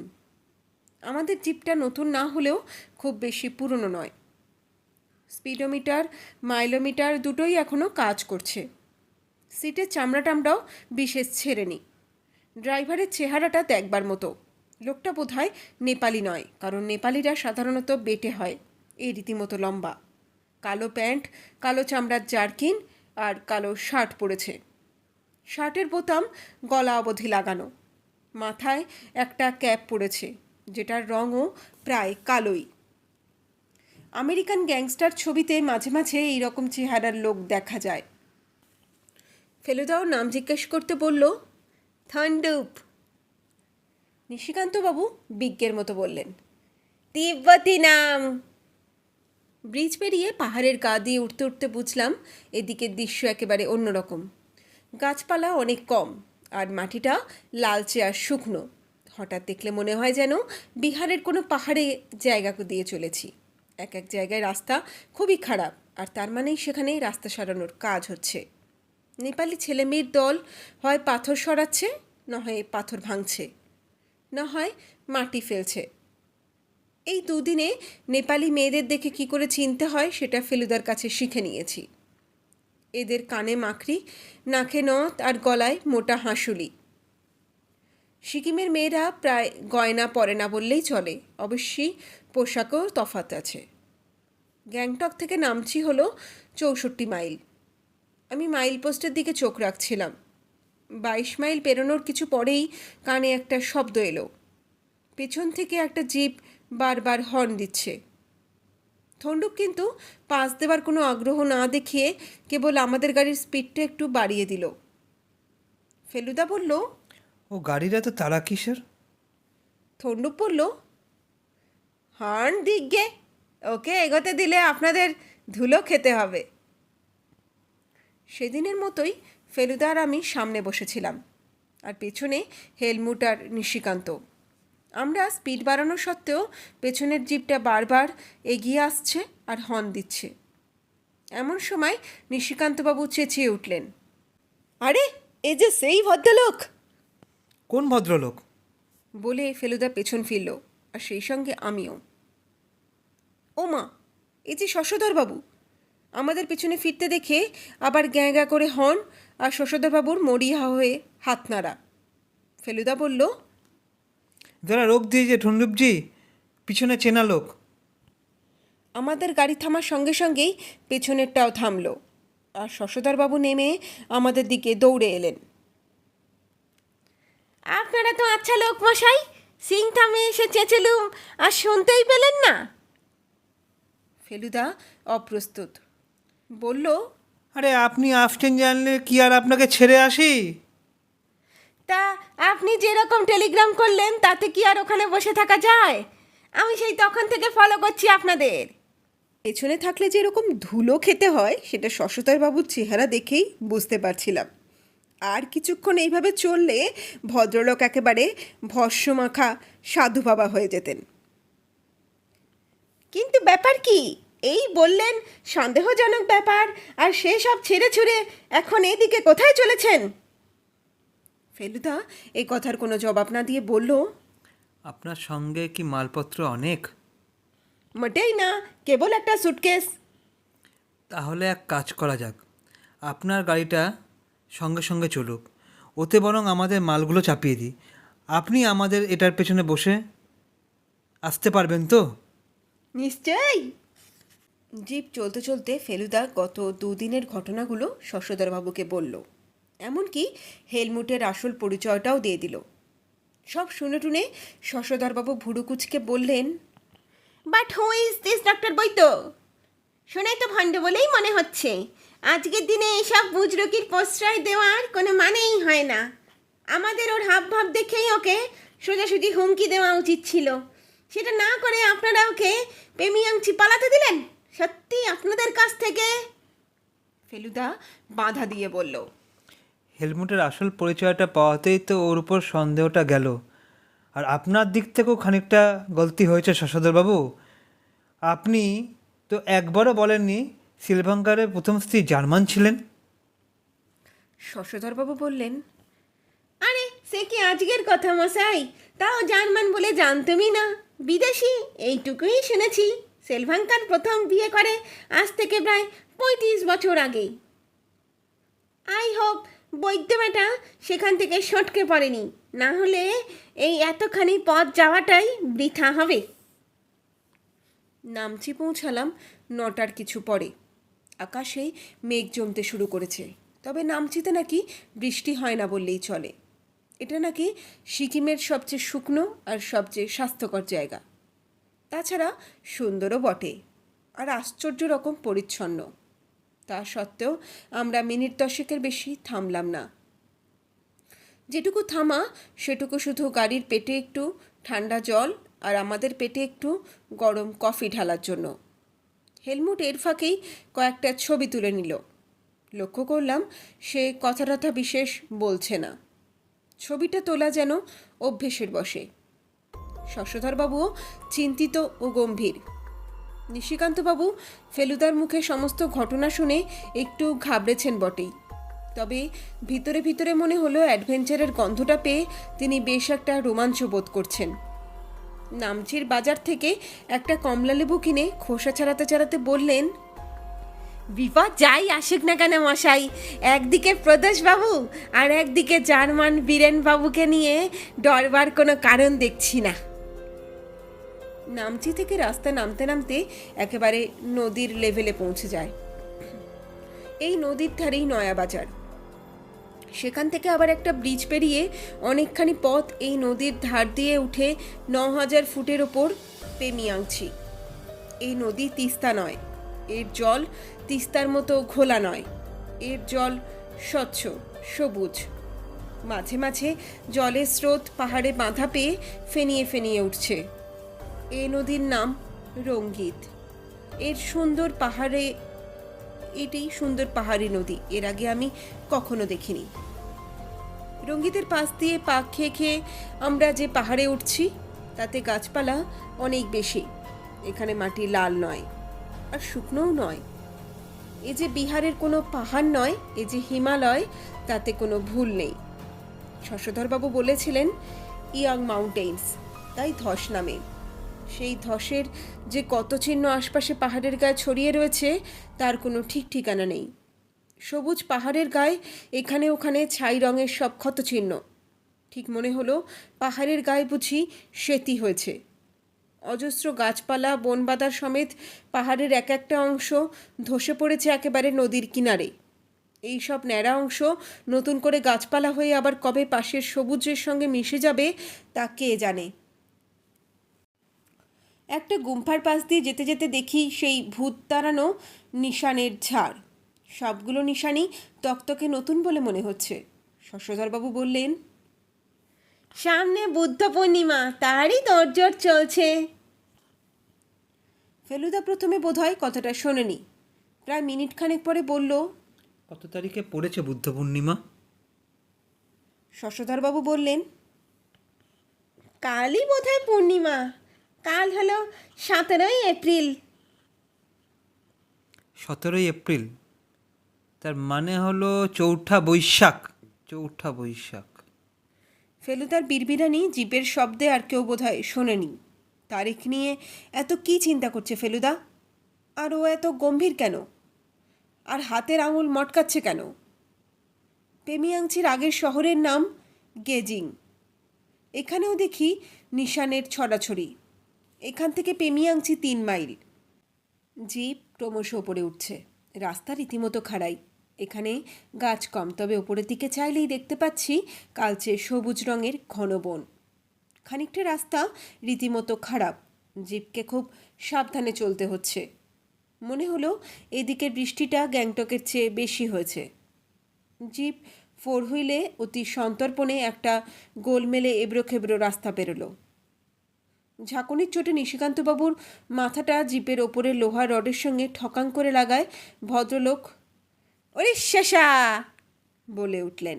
Speaker 2: আমাদের জিপটা নতুন না হলেও খুব বেশি পুরনো নয়। স্পিডোমিটার, মাইলোমিটার দুটোই এখনও কাজ করছে। সিটের চামড়া টামড়াও বিশেষ ছেড়েনি। ড্রাইভারের চেহারাটা দেখবার মতো। লোকটা বোধহয় নেপালি নয়, কারণ নেপালিরা সাধারণত বেটে হয়, এই রীতিমতো লম্বা। কালো প্যান্ট, কালো চামড়ার জার্কিন আর কালো শার্ট পরেছে। শার্টের বোতাম গলা অবধি লাগানো। মাথায় একটা ক্যাপ পরেছে, যেটার রঙও প্রায় কালোই। আমেরিকান গ্যাংস্টার ছবিতে মাঝে মাঝে এইরকম চেহারার লোক দেখা যায়। ফেলুদাও নাম জিজ্ঞেস করতে বলল, থান্ডুপ। নিশিকান্তবাবু বিজ্ঞের মতো বললেন, তিব্বতী নাম। ব্রিজ পেরিয়ে পাহাড়ের গা দিয়ে উঠতে উঠতে বুঝলাম এদিকের দৃশ্য একেবারে অন্যরকম। গাছপালা অনেক কম, আর মাটিটা লালচে আর শুকনো। হঠাৎ দেখলে মনে হয় যেন বিহারের কোনো পাহাড়ে জায়গা দিয়ে চলেছি। এক এক জায়গায় রাস্তা খুবই খারাপ, আর তার মানেই সেখানেই রাস্তা সারানোর কাজ হচ্ছে। নেপালি ছেলে মেয়ের দল হয় পাথর সরাচ্ছে, না হয় পাথর ভাঙছে, না হয় মাটি ফেলছে। এই দুদিনে নেপালি মেয়েদের দেখে কি করে চিনতে হয় সেটা ফেলুদার কাছে শিখে নিয়েছি। এদের কানে মাকড়ি, নাকে নথ আর গলায় মোটা হাঁসুলি। সিকিমের মেয়েরা প্রায় গয়না পরে না বললেই চলে, অবশ্যই পোশাকও তফাৎ আছে। গ্যাংটক থেকে নামচি হলো 64 মাইল। আমি মাইল পোস্টের দিকে চোখ রাখছিলাম। 22 মাইল পেরোনোর কিছু পরেই কানে একটা শব্দ এলো। পেছন থেকে একটা জিপ বারবার হর্ন দিচ্ছে। থন্ডুপ কিন্তু পাস দেবার কোনো আগ্রহ না দেখিয়ে কেবল আমাদের গাড়ির স্পিডটা একটু বাড়িয়ে দিল। ফেলুদা বলল,
Speaker 1: ও গাড়ির এত তাড়া কিসের?
Speaker 2: থন্ডুপ বলল, হর্ন দিক গে, ওকে এগোতে দিলে আপনাদের ধুলো খেতে হবে। সেদিনের মতোই ফেলুদা আর আমি সামনে বসেছিলাম, আর পেছনে হেলমুট আর নিশিকান্ত। আমরা স্পিড বাড়ানো সত্ত্বেও পেছনের জিপটা বারবার এগিয়ে আসছে আর হর্ন দিচ্ছে। এমন সময় নিশিকান্তবাবু চেঁচিয়ে উঠলেন, আরে এ যে সেই ভদ্রলোক!
Speaker 1: কোন ভদ্রলোক?
Speaker 2: বলে ফেলুদা পেছন ফিরল, আর সেই সঙ্গে আমিও। ও মা, এ যে শশধরবাবু! আমাদের পেছনে ফিরতে দেখে আবার গ্যাঁ গ্যাঁ করে হর্ন, আর শশধরবাবুর মরিয়া হয়ে হাত নাড়া। ফেলুদা বলল,
Speaker 1: যারা রোগ দিয়ে যে ঠুন্ডুপজি, পিছনে চেনা লোক।
Speaker 2: আমাদের গাড়ি থামার সঙ্গে সঙ্গেই পেছনেরটাও থামল, আর শশধরবাবু নেমে আমাদের দিকে দৌড়ে এলেন। আপনারা তো আচ্ছা লোক মশাই, সিং থামে এসে চেঁচেলুম আর শুনতেই পেলেন না। ফেলুদা অপ্রস্তুত বলল,
Speaker 1: আরে আপনি আসছেন জানলে কি আর আপনাকে ছেড়ে আসি?
Speaker 2: তা আপনি যেরকম টেলিগ্রাম করলেন তাতে কি আর ওখানে বসে থাকা যায়? আমি সেই তখন থেকে ফলো করছি আপনাদের। পেছনে থাকলে যেরকম ধুলো খেতে হয় সেটা শশধরবাবুর চেহারা দেখেই বুঝতে পারছিলাম। আর কিছুক্ষণ এইভাবে চললে ভদ্রলোক একেবারে ভস্মমাখা সাধু বাবা হয়ে যেতেন। কিন্তু ব্যাপার কি? এই বললেন সন্দেহজনক ব্যাপার, আর সে সব ছেড়ে ছুড়ে এখন এদিকে কোথায় চলেছেন? ফেলুদা এই কথার কোনো জবাব না দিয়ে বলল,
Speaker 1: আপনার সঙ্গে কি মালপত্র অনেক?
Speaker 2: মোটেই না, কেবল একটা সুটকেস।
Speaker 1: তাহলে এক কাজ করা যাক, আপনার গাড়িটা সঙ্গে সঙ্গে চলুক, ওতে বরং আমাদের মালগুলো চাপিয়ে দিই। আপনি আমাদের এটার পেছনে বসে আসতে পারবেন তো?
Speaker 2: নিশ্চয়ই। জিপ চলতে চলতে ফেলুদা গত দুদিনের ঘটনাগুলো শশধরবাবুকে বলল, এমনকি হেলমুটের আসল পরিচয়টাও দিয়ে দিল। সব শুনে টুনে শশধরবাবু ভুরু কুচকে বললেন, but who is this doctor Vaidya? শুনে তো ভণ্ড বলেই মনে হচ্ছে। আজকের দিনে এসব বুজরুকির প্রশ্রয় দেওয়ার কোনো মানেই হয় না। আমাদের ওর হাবভাব দেখেই ওকে সোজাসুজি হুমকি দেওয়া উচিত ছিল। সেটা না করে আপনারা ওকে পেমিয়াংচি পালাতে দিলেন। সত্যি আপনাদের কাছ থেকে। ফেলুদা বাধা দিয়ে বলল,
Speaker 1: হেলমেটের আসল পরিচয়টা পাওয়াতেই তো ওর উপর সন্দেহটা গেল। আর আপনার দিক থেকেও খানিকটা গলতি হয়েছে শশধরবাবু। আপনি তো একবারও বলেননি সিলভাঙ্কারের প্রথম স্ত্রী জার্মান ছিলেন।
Speaker 2: শশধরবাবু বললেন, আরে সে কি আজকের কথা মশাই? তাও জার্মান বলে জানতুমই না, বিদেশি এইটুকুই শুনেছি। সেলভাঙ্কার প্রথম বিয়ে করে আজ থেকে প্রায় 35 বছর আগে। আই হোপ বৈদ্য বেটা সেখান থেকে সটকে পড়েনি, না হলে এই এতখানি পথ যাওয়াটাই বৃথা হবে। নামচি পৌঁছালাম 9টার কিছু পরে। আকাশে মেঘ জমতে শুরু করেছে, তবে নামচিতে নাকি বৃষ্টি হয় না বললেই চলে। এটা নাকি সিকিমের সবচেয়ে শুকনো আর সবচেয়ে স্বাস্থ্যকর জায়গা। তাছাড়া সুন্দরও বটে, আর আশ্চর্য রকম পরিচ্ছন্ন। তা সত্ত্বেও আমরা মিনিট 10 বেশি থামলাম না। যেটুকু থামা সেটুকু শুধু গাড়ির পেটে একটু ঠান্ডা জল আর আমাদের পেটে একটু গরম কফি ঢালার জন্য। হেলমুট এর ফাঁকেই কয়েকটা ছবি তুলে নিল। লক্ষ্য করলাম সে কথা টথা বিশেষ বলছে না। ছবিটা তোলা যেন অভ্যেসের বশে। শশধরবাবুও চিন্তিত ও গম্ভীর। নিশিকান্তবাবু ফেলুদার মুখে সমস্ত ঘটনা শুনে একটু ঘাবড়েছেন বটেই, তবে ভিতরে ভিতরে মনে হলো অ্যাডভেঞ্চারের গন্ধটা পেয়ে তিনি বেশ একটা রোমাঞ্চ বোধ করছেন। নামচির বাজার থেকে একটা কমলালেবু কিনে খোসা ছাড়াতে ছাড়াতে বললেন, বিপদ যাই আসুক না কেন মশাই, একদিকে প্রদোষবাবু আর একদিকে জার্মান বীরেনবাবুকে নিয়ে ডরবার কোনো কারণ দেখছি না। নামচি থেকে রাস্তা নামতে নামতে একেবারে নদীর লেভেলে পৌঁছে যায়। এই নদীর ধারেই নয়া বাজার। সেখান থেকে আবার একটা ব্রিজ পেরিয়ে অনেকখানি পথ এই নদীর ধার দিয়ে উঠে ৯,০০০ ফুটের ওপর পেমিয়াংছি। এই নদী তিস্তা নয়, এর জল তিস্তার মতো ঘোলা নয়, এর জল স্বচ্ছ সবুজ। মাঝে মাঝে জলের স্রোত পাহাড়ে বাঁধা পেয়ে ফেনিয়ে ফেনিয়ে উঠছে। এই নদীর নাম রঙ্গিত। এর সুন্দর পাহাড়ে, এটি সুন্দর পাহাড়ি নদী, এর আগে আমি কখনো দেখিনি। রঙ্গিতের পাশ দিয়ে পাক খেয়ে খেয়ে আমরা যে পাহাড়ে উঠছি তাতে গাছপালা অনেক বেশি। এখানে মাটি লাল নয় আর শুকনোও নয়। এ যে বিহারের কোনো পাহাড় নয়, এ যে হিমালয়, তাতে কোনো ভুল নেই। শশধরবাবু বলেছিলেন ইয়াং মাউন্টেন্স, তাই ধস নামে। সেই ধসের যে কত চিহ্ন আশপাশে পাহাড়ের গায়ে ছড়িয়ে রয়েছে তার কোনো ঠিক ঠিকানা নেই। সবুজ পাহাড়ের গায়ে এখানে ওখানে ছাই রঙের সব ক্ষতচিহ্ন। ঠিক মনে হলো পাহাড়ের গায়ে বুঝি সেতী হয়েছে। অজস্র গাছপালা বনবাদার সমেত পাহাড়ের এক একটা অংশ ধসে পড়েছে একেবারে নদীর কিনারে। এই সব ন্যাড়া অংশ নতুন করে গাছপালা হয়ে আবার কবে পাশের সবুজের সঙ্গে মিশে যাবে তা কে জানে। একটা গুম্ফার পাশ দিয়ে যেতে যেতে দেখি সেই ভূত তাড়ানো নিশানের ঝাড়। সবগুলো নিশানই তকতকে নতুন বলে মনে হচ্ছে। শশধরবাবু বললেন, সামনে বুদ্ধ পূর্ণিমা, তারই তোড়জোড় চলছে। ফেলুদা প্রথমে বোধহয় কথাটা শোনেনি। প্রায় মিনিট খানেক পরে বলল,
Speaker 1: কত তারিখে পড়েছে বুদ্ধ পূর্ণিমা?
Speaker 2: শশধরবাবু বললেন, কালই বোধহয় পূর্ণিমা, কাল হলো 17 এপ্রিল।
Speaker 1: 17 এপ্রিল, তার মানে হলো চৌঠা বৈশাখ। চৌঠা বৈশাখ।
Speaker 2: ফেলুদার বিড়বিড়ানি জিপের শব্দে আর কেউ বোধহয় শোনেনি। তারিখ নিয়ে এত কি চিন্তা করছে ফেলুদা? আর ও এত গম্ভীর কেন? আর হাতের আঙুল মটকাচ্ছে কেন? পেমিয়াংছির আগের শহরের নাম গেজিং। এখানেও দেখি নিশানের ছড়াছড়ি। এখান থেকে পেমিয়াংছি 3 মাইল। জিপ ক্রমশ ওপরে উঠছে। রাস্তা রীতিমতো খাড়াই। এখানে গাছ কম, তবে ওপরের দিকে চাইলেই দেখতে পাচ্ছি কালচে সবুজ রঙের ঘন বন। খানিকটা রাস্তা রীতিমতো খারাপ। জিপকে খুব সাবধানে চলতে হচ্ছে। মনে হলো এদিকের বৃষ্টিটা গ্যাংটকের চেয়ে বেশি হয়েছে। জিপ 4 হুইলে অতি সন্তর্পণে একটা গোলমেলে এবড়োখেবড়ো রাস্তা পেরোলো। ঝাঁকুনির চোটে নিশিকান্তবাবুর মাথাটা জিপের ওপরে লোহার রডের সঙ্গে ঠকাং করে লাগায় ভদ্রলোক ওরে শেষা বলে উঠলেন।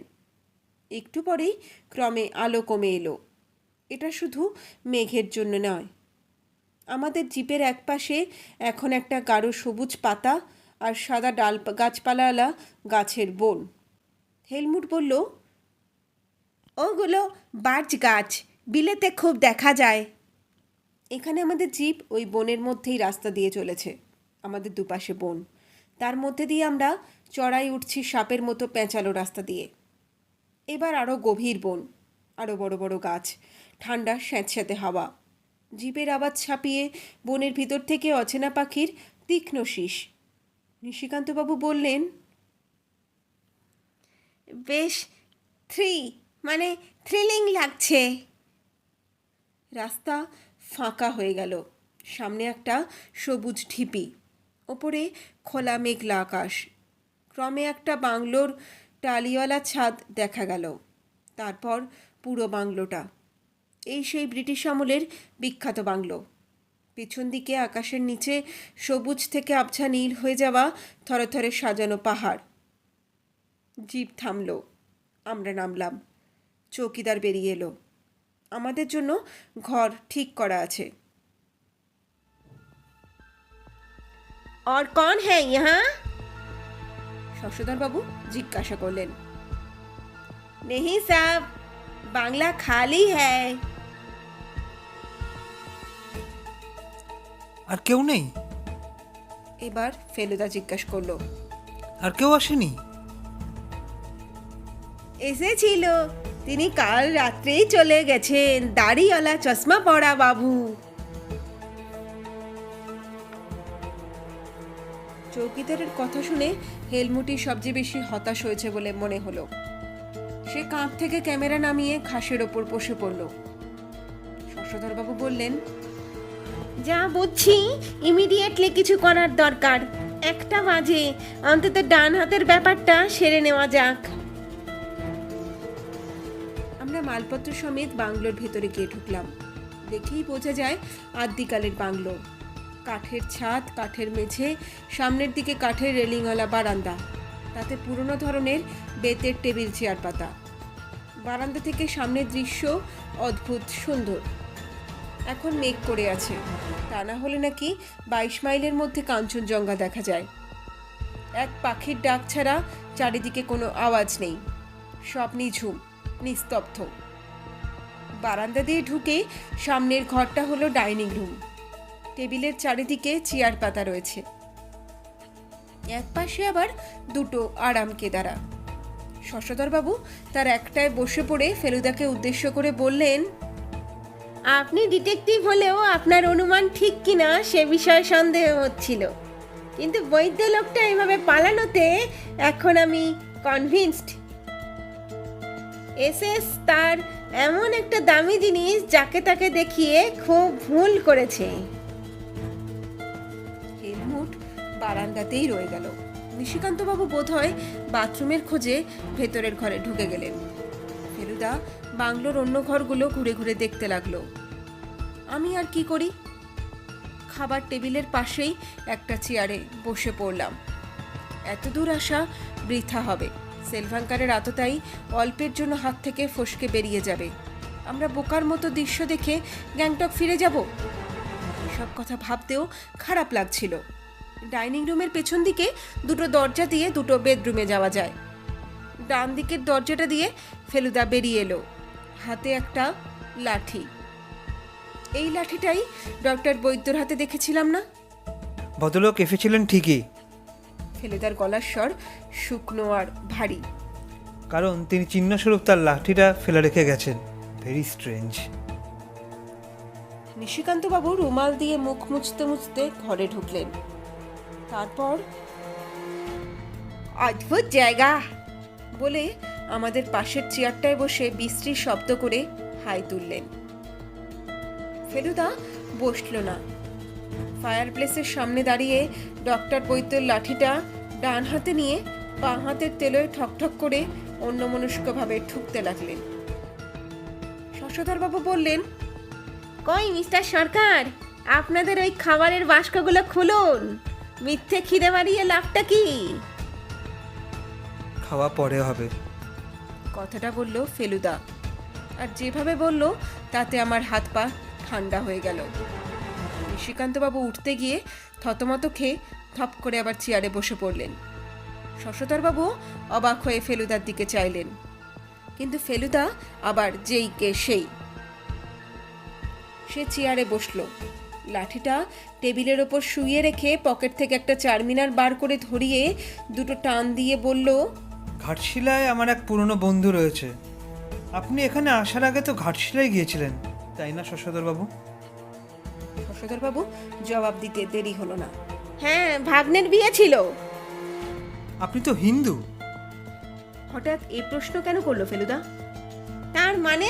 Speaker 2: একটু পরেই ক্রমে আলো কমে এলো। এটা শুধু মেঘের জন্য নয়। আমাদের জিপের একপাশে এখন একটা গাঢ় সবুজ পাতা আর সাদা ডাল গাছপালাওয়ালা গাছের বন। হেলমুট বলল, ওগুলো বার্চ গাছ, বিলেতে খুব দেখা যায়। এখানে আমাদের জিপ ওই বনের মধ্যেই রাস্তা দিয়ে চলেছে। আমাদের দুপাশে বন, তার মধ্যে দিয়ে আমরা চড়াই উঠছি সাপের মতো পেঁচালো রাস্তা দিয়ে। এবার আরও গভীর বন, আরও বড় বড় গাছ, ঠান্ডা স্যাঁতস্যাঁতে হাওয়া। জিপের আওয়াজ ছাপিয়ে বনের ভিতর থেকে অচেনা পাখির তীক্ষ্ণ শীষ। নিশিকান্তবাবু বললেন, বেশ থ্রিলিং লাগছে। রাস্তা ফাঁকা হয়ে গেল। সামনে একটা সবুজ ঢিপি, ওপরে খোলা মেঘলা আকাশ। ক্রমে একটা বাংলোর টালিওয়ালা ছাদ দেখা গেল। তারপর পুরো বাংলোটা। এই সেই ব্রিটিশ আমলের বিখ্যাত বাংলো। পেছন দিকে আকাশের নিচে সবুজ থেকে আবছা নীল হয়ে যাওয়া থরে সাজানো পাহাড়। জিপ থামলো। আমরা নামলাম। চৌকিদার বেরিয়ে এলো। আমাদের জন্য ঘর ঠিক করা আছে। और कौन है यहाँ? शशधरबाबू जिज्ञासा करलेन। नहीं साहब, बांग्ला खाली है।
Speaker 1: আর কেউ নেই?
Speaker 2: এবার ফেলুদা জিজ্ঞাসা করলো।
Speaker 1: আর কেউ আসেনি?
Speaker 2: এসেছিল, তিনি কাল রাত্রেই চলে গেছেন, দাড়িওয়ালা চশমা পড়া বাবু। চৌকিদারের কথা শুনে হেলমুটই সবচেয়ে বেশি হতাশ হয়েছে বলে মনে হলো। সে কাঁধ থেকে ক্যামেরা নামিয়ে ঘাসের ওপর বসে পড়ল। শশধরবাবু বললেন, যা বুঝছি ইমিডিয়েটলি কিছু করার দরকার। 1টা বাজে, অন্তত ডান হাতের ব্যাপারটা সেরে নেওয়া যাক। আমরা মালপত্র সমেত বাংলোর ভেতরে গিয়ে ঢুকলাম। দেখেই বোঝা যায় আদ্যিকালের বাংলো। কাঠের ছাদ, কাঠের মেঝে, সামনের দিকে কাঠের রেলিংওয়ালা বারান্দা, তাতে পুরনো ধরনের বেতের টেবিল চেয়ার পাতা। বারান্দা থেকে সামনের দৃশ্য অদ্ভুত সুন্দর। এখন মেঘ করে আছে, তা না হলে নাকি 22 মাইলের মধ্যে কাঞ্চনজঙ্ঘা দেখা যায়। এক পাখির ডাক ছাড়া চারিদিকে কোনো আওয়াজ নেই, সব নিঝুম, নিস্তব্ধ। বারান্দা দিয়ে ঢুকে সামনের ঘরটা হলো ডাইনিং রুম। টেবিলের চারিদিকে চেয়ার পাতা রয়েছে, এক পাশে আবার 2টো আরাম কেদারা। শশধরবাবু তার একটায় বসে পড়ে ফেলুদাকে উদ্দেশ্য করে বললেন, আপনি ডিটেকটিভ হলেও আপনার অনুমান ঠিক কিনা সে বিষয়ে সন্দেহ হচ্ছিল, কিন্তু বৈদ্য লোকটা এভাবে পালানোতে এখন আমি কনভিন্সড। এসএস তার এমন একটা দামি জিনিস যাকে তাকে দেখিয়ে খুব ভুল করেছে। হেলমুট বারান্দাতেই রয়ে গেল। নিশিকান্তবাবু বোধহয় বাথরুমের খোঁজে ভেতরের ঘরে ঢুকে গেলেন। ফেলুদা বাংলোর অন্য ঘরগুলো ঘুরে ঘুরে দেখতে লাগলো। আমি আর কি করি, খাবার টেবিলের পাশেই একটা চেয়ারে বসে পড়লাম। এত দূর আসা বৃথা হবে। সেলভাঙ্কারের আততায়ী অল্পের জন্য হাত থেকে ফসকে বেরিয়ে যাবে। আমরা বোকার মতো দৃশ্য দেখে গ্যাংটক ফিরে যাব। সব কথা ভাবতেও খারাপ লাগছিল। ডাইনিং রুমের পেছন দিকে 2টো দরজা দিয়ে 2টো বেডরুমে যাওয়া যায়। ডান দিকের দরজাটা দিয়ে ফেলুদা বেরিয়ে এলো, হাতে একটা লাঠি। এই লাঠিটাই ডক্টর বৈদ্যর হাতে দেখেছিলাম না?
Speaker 1: ভদ্রলোক এসেছিলেন ঠিকই,
Speaker 2: ফেলুদার গলার স্বর শুকনো আর ভারী।
Speaker 1: কারণ তিনি চিহ্নস্বরূপ তার লাঠিটা ফেলে রেখে গেছেন। Very strange.
Speaker 2: নিশিকান্তবাবু রুমাল দিয়ে মুখ মুছতে মুছতে ঘরে ঢুকলেন। তারপর, অদ্ভুত জায়গা বলে আমাদের পাশের চেয়ারটায় বসে বিশ্রী শব্দ করে হাই তুললেন। ফেলুদা বসল না। ফায়ার প্লেসের সামনে দাঁড়িয়ে ডক্টর বৈদ্যর লাঠিটা ডান হাতে নিয়ে বাঁ হাতের তেলোয় ঠকঠক করে অন্যমনস্কভাবে ঠুকতে লাগলেন। শশধরবাবু বললেন, কই মিস্টার সরকার, আপনাদের ওই খাবারের বাস্কগুলো খুলুন। মিথ্যে খিদে বাড়িয়ে লাভটা কি?
Speaker 1: খাওয়া পরে হবে।
Speaker 2: কথাটা বলল ফেলুদা, আর যেভাবে বলল তাতে আমার হাত পা ঠান্ডা হয়ে গেল। নিশিকান্তবাবু উঠতে গিয়ে থতমত খেয়ে থপ করে আবার চেয়ারে বসে পড়লেন। শশধরবাবু অবাক হয়ে ফেলুদার দিকে চাইলেন, কিন্তু ফেলুদা আবার যেই কে সেই। সে চেয়ারে বসলো, লাঠিটা টেবিলের ওপর শুইয়ে রেখে পকেট থেকে একটা চারমিনার বার করে ধরিয়ে 2টো টান দিয়ে বলল,
Speaker 1: ঘাটশিলায় আমার এক পুরনো বন্ধু রয়েছে। আপনি এখানে আসার আগে তো ঘাটশিলায় গিয়েছিলেন, তাই না শশধরবাবু?
Speaker 2: শশধরবাবু জবাব দিতে দেরি হলো না। হ্যাঁ, ভাগ্নের বিয়ে ছিল।
Speaker 1: আপনি তো হিন্দু।
Speaker 2: হঠাৎ এই প্রশ্ন কেন করলো ফেলুদা? তার মানে?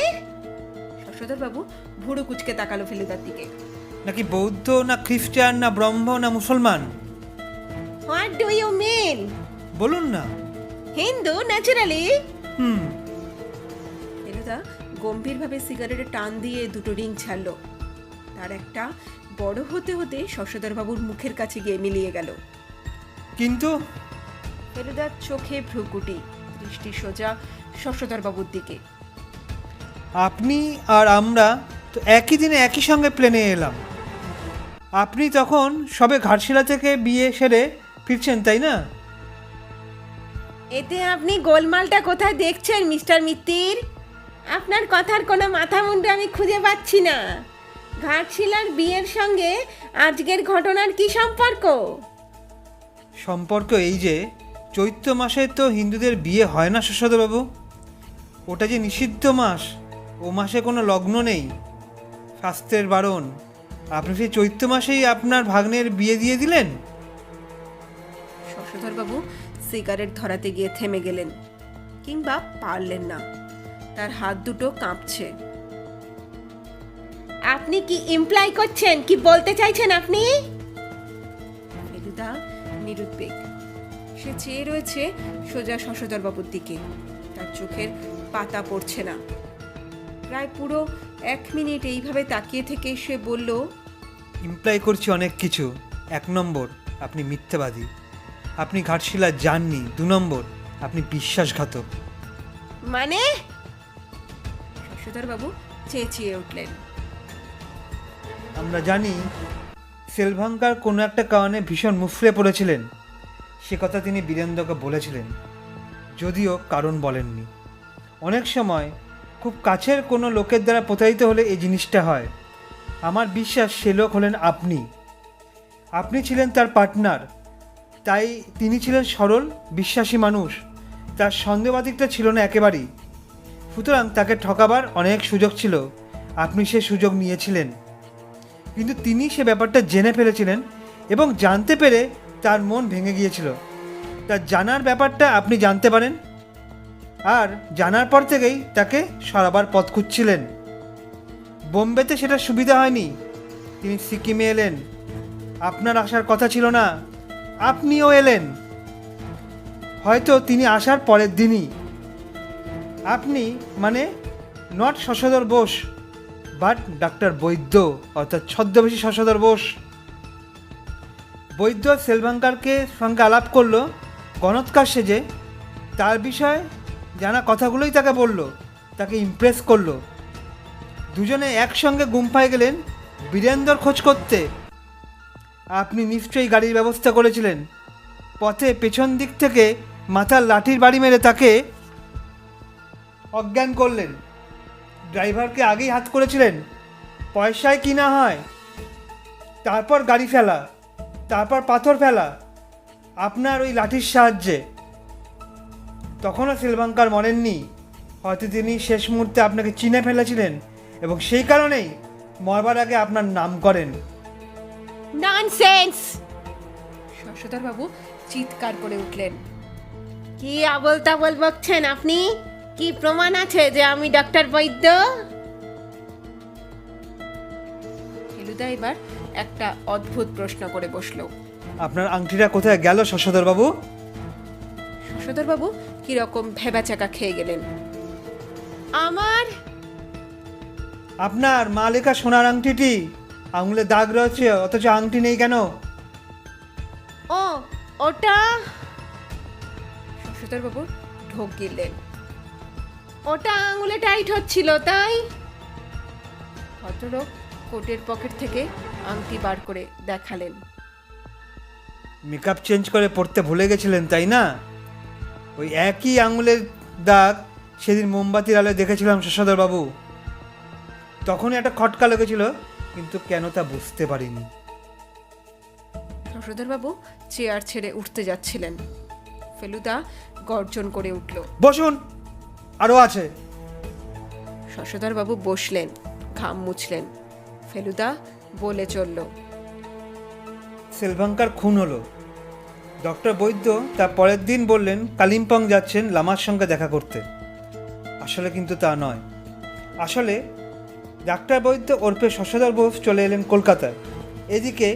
Speaker 2: শশধরবাবু ভুরু কুচকে তাকালো ফেলুদার দিকে।
Speaker 1: নাকি বৌদ্ধ, না খ্রিস্টান, না ব্রহ্ম, না মুসলমান?
Speaker 2: What do you mean?
Speaker 1: বলুন না।
Speaker 2: হিন্দু ন্যাচারালি।
Speaker 1: হুম।
Speaker 2: ফেলুদা গম্ভীরভাবে সিগারেটে টান দিয়ে 2টো রিং ছাড়লো। তার একটা বড় হতে হতে শশধরবাবুর মুখের কাছে গিয়ে মিলিয়ে গেল।
Speaker 1: কিন্তু
Speaker 2: ফেলুদার চোখে ভ্রুকুটি, দৃষ্টি সোজা শশধরবাবুর দিকে।
Speaker 1: আপনি আর আমরা তো একই দিনে একই সঙ্গে প্লেনে এলাম। আপনি তখন সবে ঘাটশিলা থেকে বিয়ে সেরে ফিরছেন, তাই না?
Speaker 2: এতে আপনি গোলমালটা কোথায় দেখছেন মিস্টার মিত্তির? আপনার কথার কোনো মাথা মুন্ডু আমি খুঁজে পাচ্ছি না। ঘাটশিলার বিয়ের সঙ্গে আজকের ঘটনার কি সম্পর্ক?
Speaker 1: সম্পর্ক এই যে চৈত্র মাসে তো হিন্দুদের বিয়ে হয় না শশধরবাবু। ওটা যে নিষিদ্ধ মাস, ও মাসে কোনো লগ্ন নেই, শাস্ত্রের বারণ। আপনি সেই চৈত্র মাসেই আপনার ভাগ্নের বিয়ে দিয়ে দিলেন।
Speaker 2: শশধরবাবু সিগারেট ধরাতে গিয়ে থেমে গেলেন, কিংবা পারলেন না। তার হাত দুটো কাঁপছে। আপনি কি ইমপ্লাই করছেন, কি বলতে চাইছেন আপনি? ফেলুদা নিরুদ্বেগ। সে চেয়ে রয়েছে সোজা শশধরবাবুর দিকে। তার চোখের পাতা পড়ছে না। প্রায় পুরো 1 মিনিট এইভাবে তাকিয়ে থেকে সে বলল,
Speaker 1: ইমপ্লাই করছি অনেক কিছু। 1 নম্বর, আপনি মিথ্যাবাদী। আপনি ঘাটশিলা যাননি। 2 নম্বর, আপনি বিশ্বাসঘাতক।
Speaker 2: মানে? শশধরবাবু চেঁচিয়ে উঠলেন।
Speaker 1: আমরা জানি সেলভাঙ্কার কোনো একটা কারণে ভীষণ মুফড়ে পড়েছিলেন। সে কথা তিনি বীরেন্দ্রকে বলেছিলেন, যদিও কারণ বলেননি। অনেক সময় খুব কাছের কোনো লোকের দ্বারা প্রতারিত হলে এই জিনিসটা হয়। আমার বিশ্বাস সে লোক হলেন আপনি। আপনি ছিলেন তার পার্টনার, তাই তিনি ছিলেন সরল বিশ্বাসী মানুষ। তার সন্দেহবাদিকটা ছিল না একেবারেই। সুতরাং তাকে ঠকাবার অনেক সুযোগ ছিল, আপনি সে সুযোগ নিয়েছিলেন। কিন্তু তিনি সে ব্যাপারটা জেনে ফেলেছিলেন এবং জানতে পেরে তার মন ভেঙে গিয়েছিল। তার জানার ব্যাপারটা আপনি জানতে পারেন, আর জানার পর থেকেই তাকে সরাবার পথ খুঁজছিলেন। বোম্বেতে সেটা সুবিধা হয়নি, তিনি সিকিমে এলেন। আপনার আসার কথা ছিল না, আপনিও এলেন। হয়তো তিনি আসার পরের দিনই। আপনি মানে নট শশধর বোস, বাট ডাক্তার বৈদ্য, অর্থাৎ ছদ্মবেশী শশধর বোস। বৈদ্য সেলভাঙ্কারকে সঙ্গে আলাপ করলো গণৎকার সেজে। তার বিষয়ে জানা কথাগুলোই তাকে বলল, তাকে ইমপ্রেস করলো। দুজনে একসঙ্গে গুম্ফায় গেলেন বীরেন্দ্রর খোঁজ করতে। আপনি নিশ্চয়ই গাড়ির ব্যবস্থা করেছিলেন। পথে পেছন দিক থেকে মাথার লাঠির বাড়ি মেরে তাকে অজ্ঞান করলেন। ড্রাইভারকে আগেই হাত করেছিলেন, পয়সায় কি না হয়। তারপর গাড়ি ফেলা, তারপর পাথর ফেলা আপনার ওই লাঠির সাহায্যে। তখনও সেলভাঙ্কার মরেননি। হয়তো তিনি শেষ মুহূর্তে আপনাকে চিনে ফেলেছিলেন এবং সেই কারণেই মরবার আগে আপনার নাম করেন।
Speaker 2: ননসেন্স! শশধরবাবু চিৎকার করে উঠলেন। কি আবল তাবল বকছেন আপনি? কি প্রমাণ আছে যে আমি ডক্টর বৈদ্য? ফেলুদা এবার একটা অদ্ভুত প্রশ্ন করে বসলো।
Speaker 1: আপনার আংটিটা কোথায় গেল শশধরবাবু?
Speaker 2: শশধরবাবু কিরকম ভেবাচাকা খেয়ে গেলেন।
Speaker 1: আপনার মা লেখা সোনার আংটিটি, আঙুলে দাগ রয়েছে অথচ আংটি নেই কেন?
Speaker 2: ও, ওটা। শশধরবাবু ঢোক গিললেন। ওটা আঙুলে টাইট হচ্ছিল তাই। ভদ্রলোক কোটের পকেট থেকে আংটি বার করে দেখালেন।
Speaker 1: মেকআপ চেঞ্জ করে পড়তে ভুলে গেছিলেন তাই না? ওই একই আঙুলের দাগ সেদিন মোমবাতির আলোয় দেখেছিলাম শশধরবাবু। তখনই একটা খটকা লেগেছিল, কিন্তু কেন তা বুঝতে পারিনি।
Speaker 2: শশধরবাবু চেয়ার ছেড়ে উঠতে যাচ্ছিলেন। ফেলুদা গর্জন করে উঠল,
Speaker 1: বসুন, আরও আছে।
Speaker 2: শশধরবাবু বসলেন, ঘাম মুছলেন। ফেলুদা বলে চলল,
Speaker 1: সেলভাঙ্কার খুন হলো। ডক্টর বৈদ্য তার পরের দিন বললেন কালিম্পং যাচ্ছেন লামার সঙ্গে দেখা করতে। আসলে কিন্তু তা নয়। আসলে ডাক্তার বৈদ্য ওরফে শশধর বোস চলে এলেন কলকাতায়। এদিকে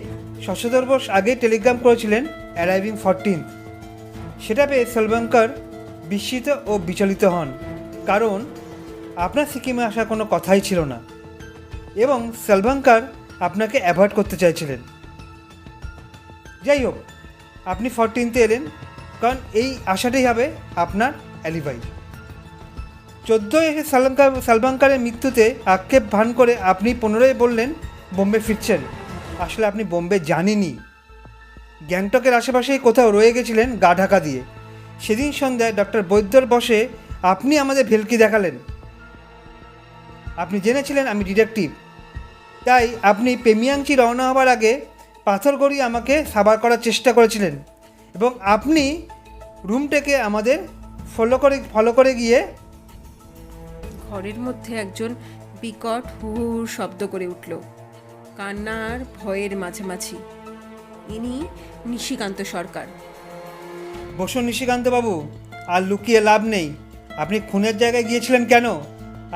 Speaker 1: শশধর বোস আগেই টেলিগ্রাম করেছিলেন অ্যারাইভিং 14th। সেটা পেয়ে সেলভাঙ্কার বিস্মিত ও বিচলিত হন, কারণ আপনার সিকিমে আসার কোনো কথাই ছিল না এবং সেলভাঙ্কার আপনাকে অ্যাভয়েড করতে চাইছিলেন। যাই হোক, আপনি 14th এলেন, কারণ এই আশাটাই হবে আপনার অ্যালিবাই। 14 এসে সালভাঙ্কারের মৃত্যুতে আক্ষেপ ভান করে আপনি 15 বললেন বোম্বে ফিরছেন। আসলে আপনি বোম্বে জানেনই, গ্যাংটকের আশেপাশেই কোথাও রয়ে গেছিলেন গা ঢাকা দিয়ে। সেদিন সন্ধ্যায় ডক্টর বৈদ্যর বসে আপনি আমাদের ভেলকি দেখালেন। আপনি জেনেছিলেন আমি ডিটেকটিভ, তাই আপনি পেমিয়াংচি রওনা হবার আগে পাথর গড়িয়ে আমাকে সাবার করার চেষ্টা করেছিলেন এবং আপনি রুমটাকে আমাদের ফলো করে গিয়ে
Speaker 2: ঘরের মধ্যে একজন বিকট হুহুর শব্দ করে উঠল, কান্নার ভয়ের মাঝামাঝি। ইনি নিশিকান্ত সরকার।
Speaker 1: বসুন নিশিকান্তবাবু, আর লুকিয়ে লাভ নেই। আপনি খুনের জায়গায় গিয়েছিলেন কেন,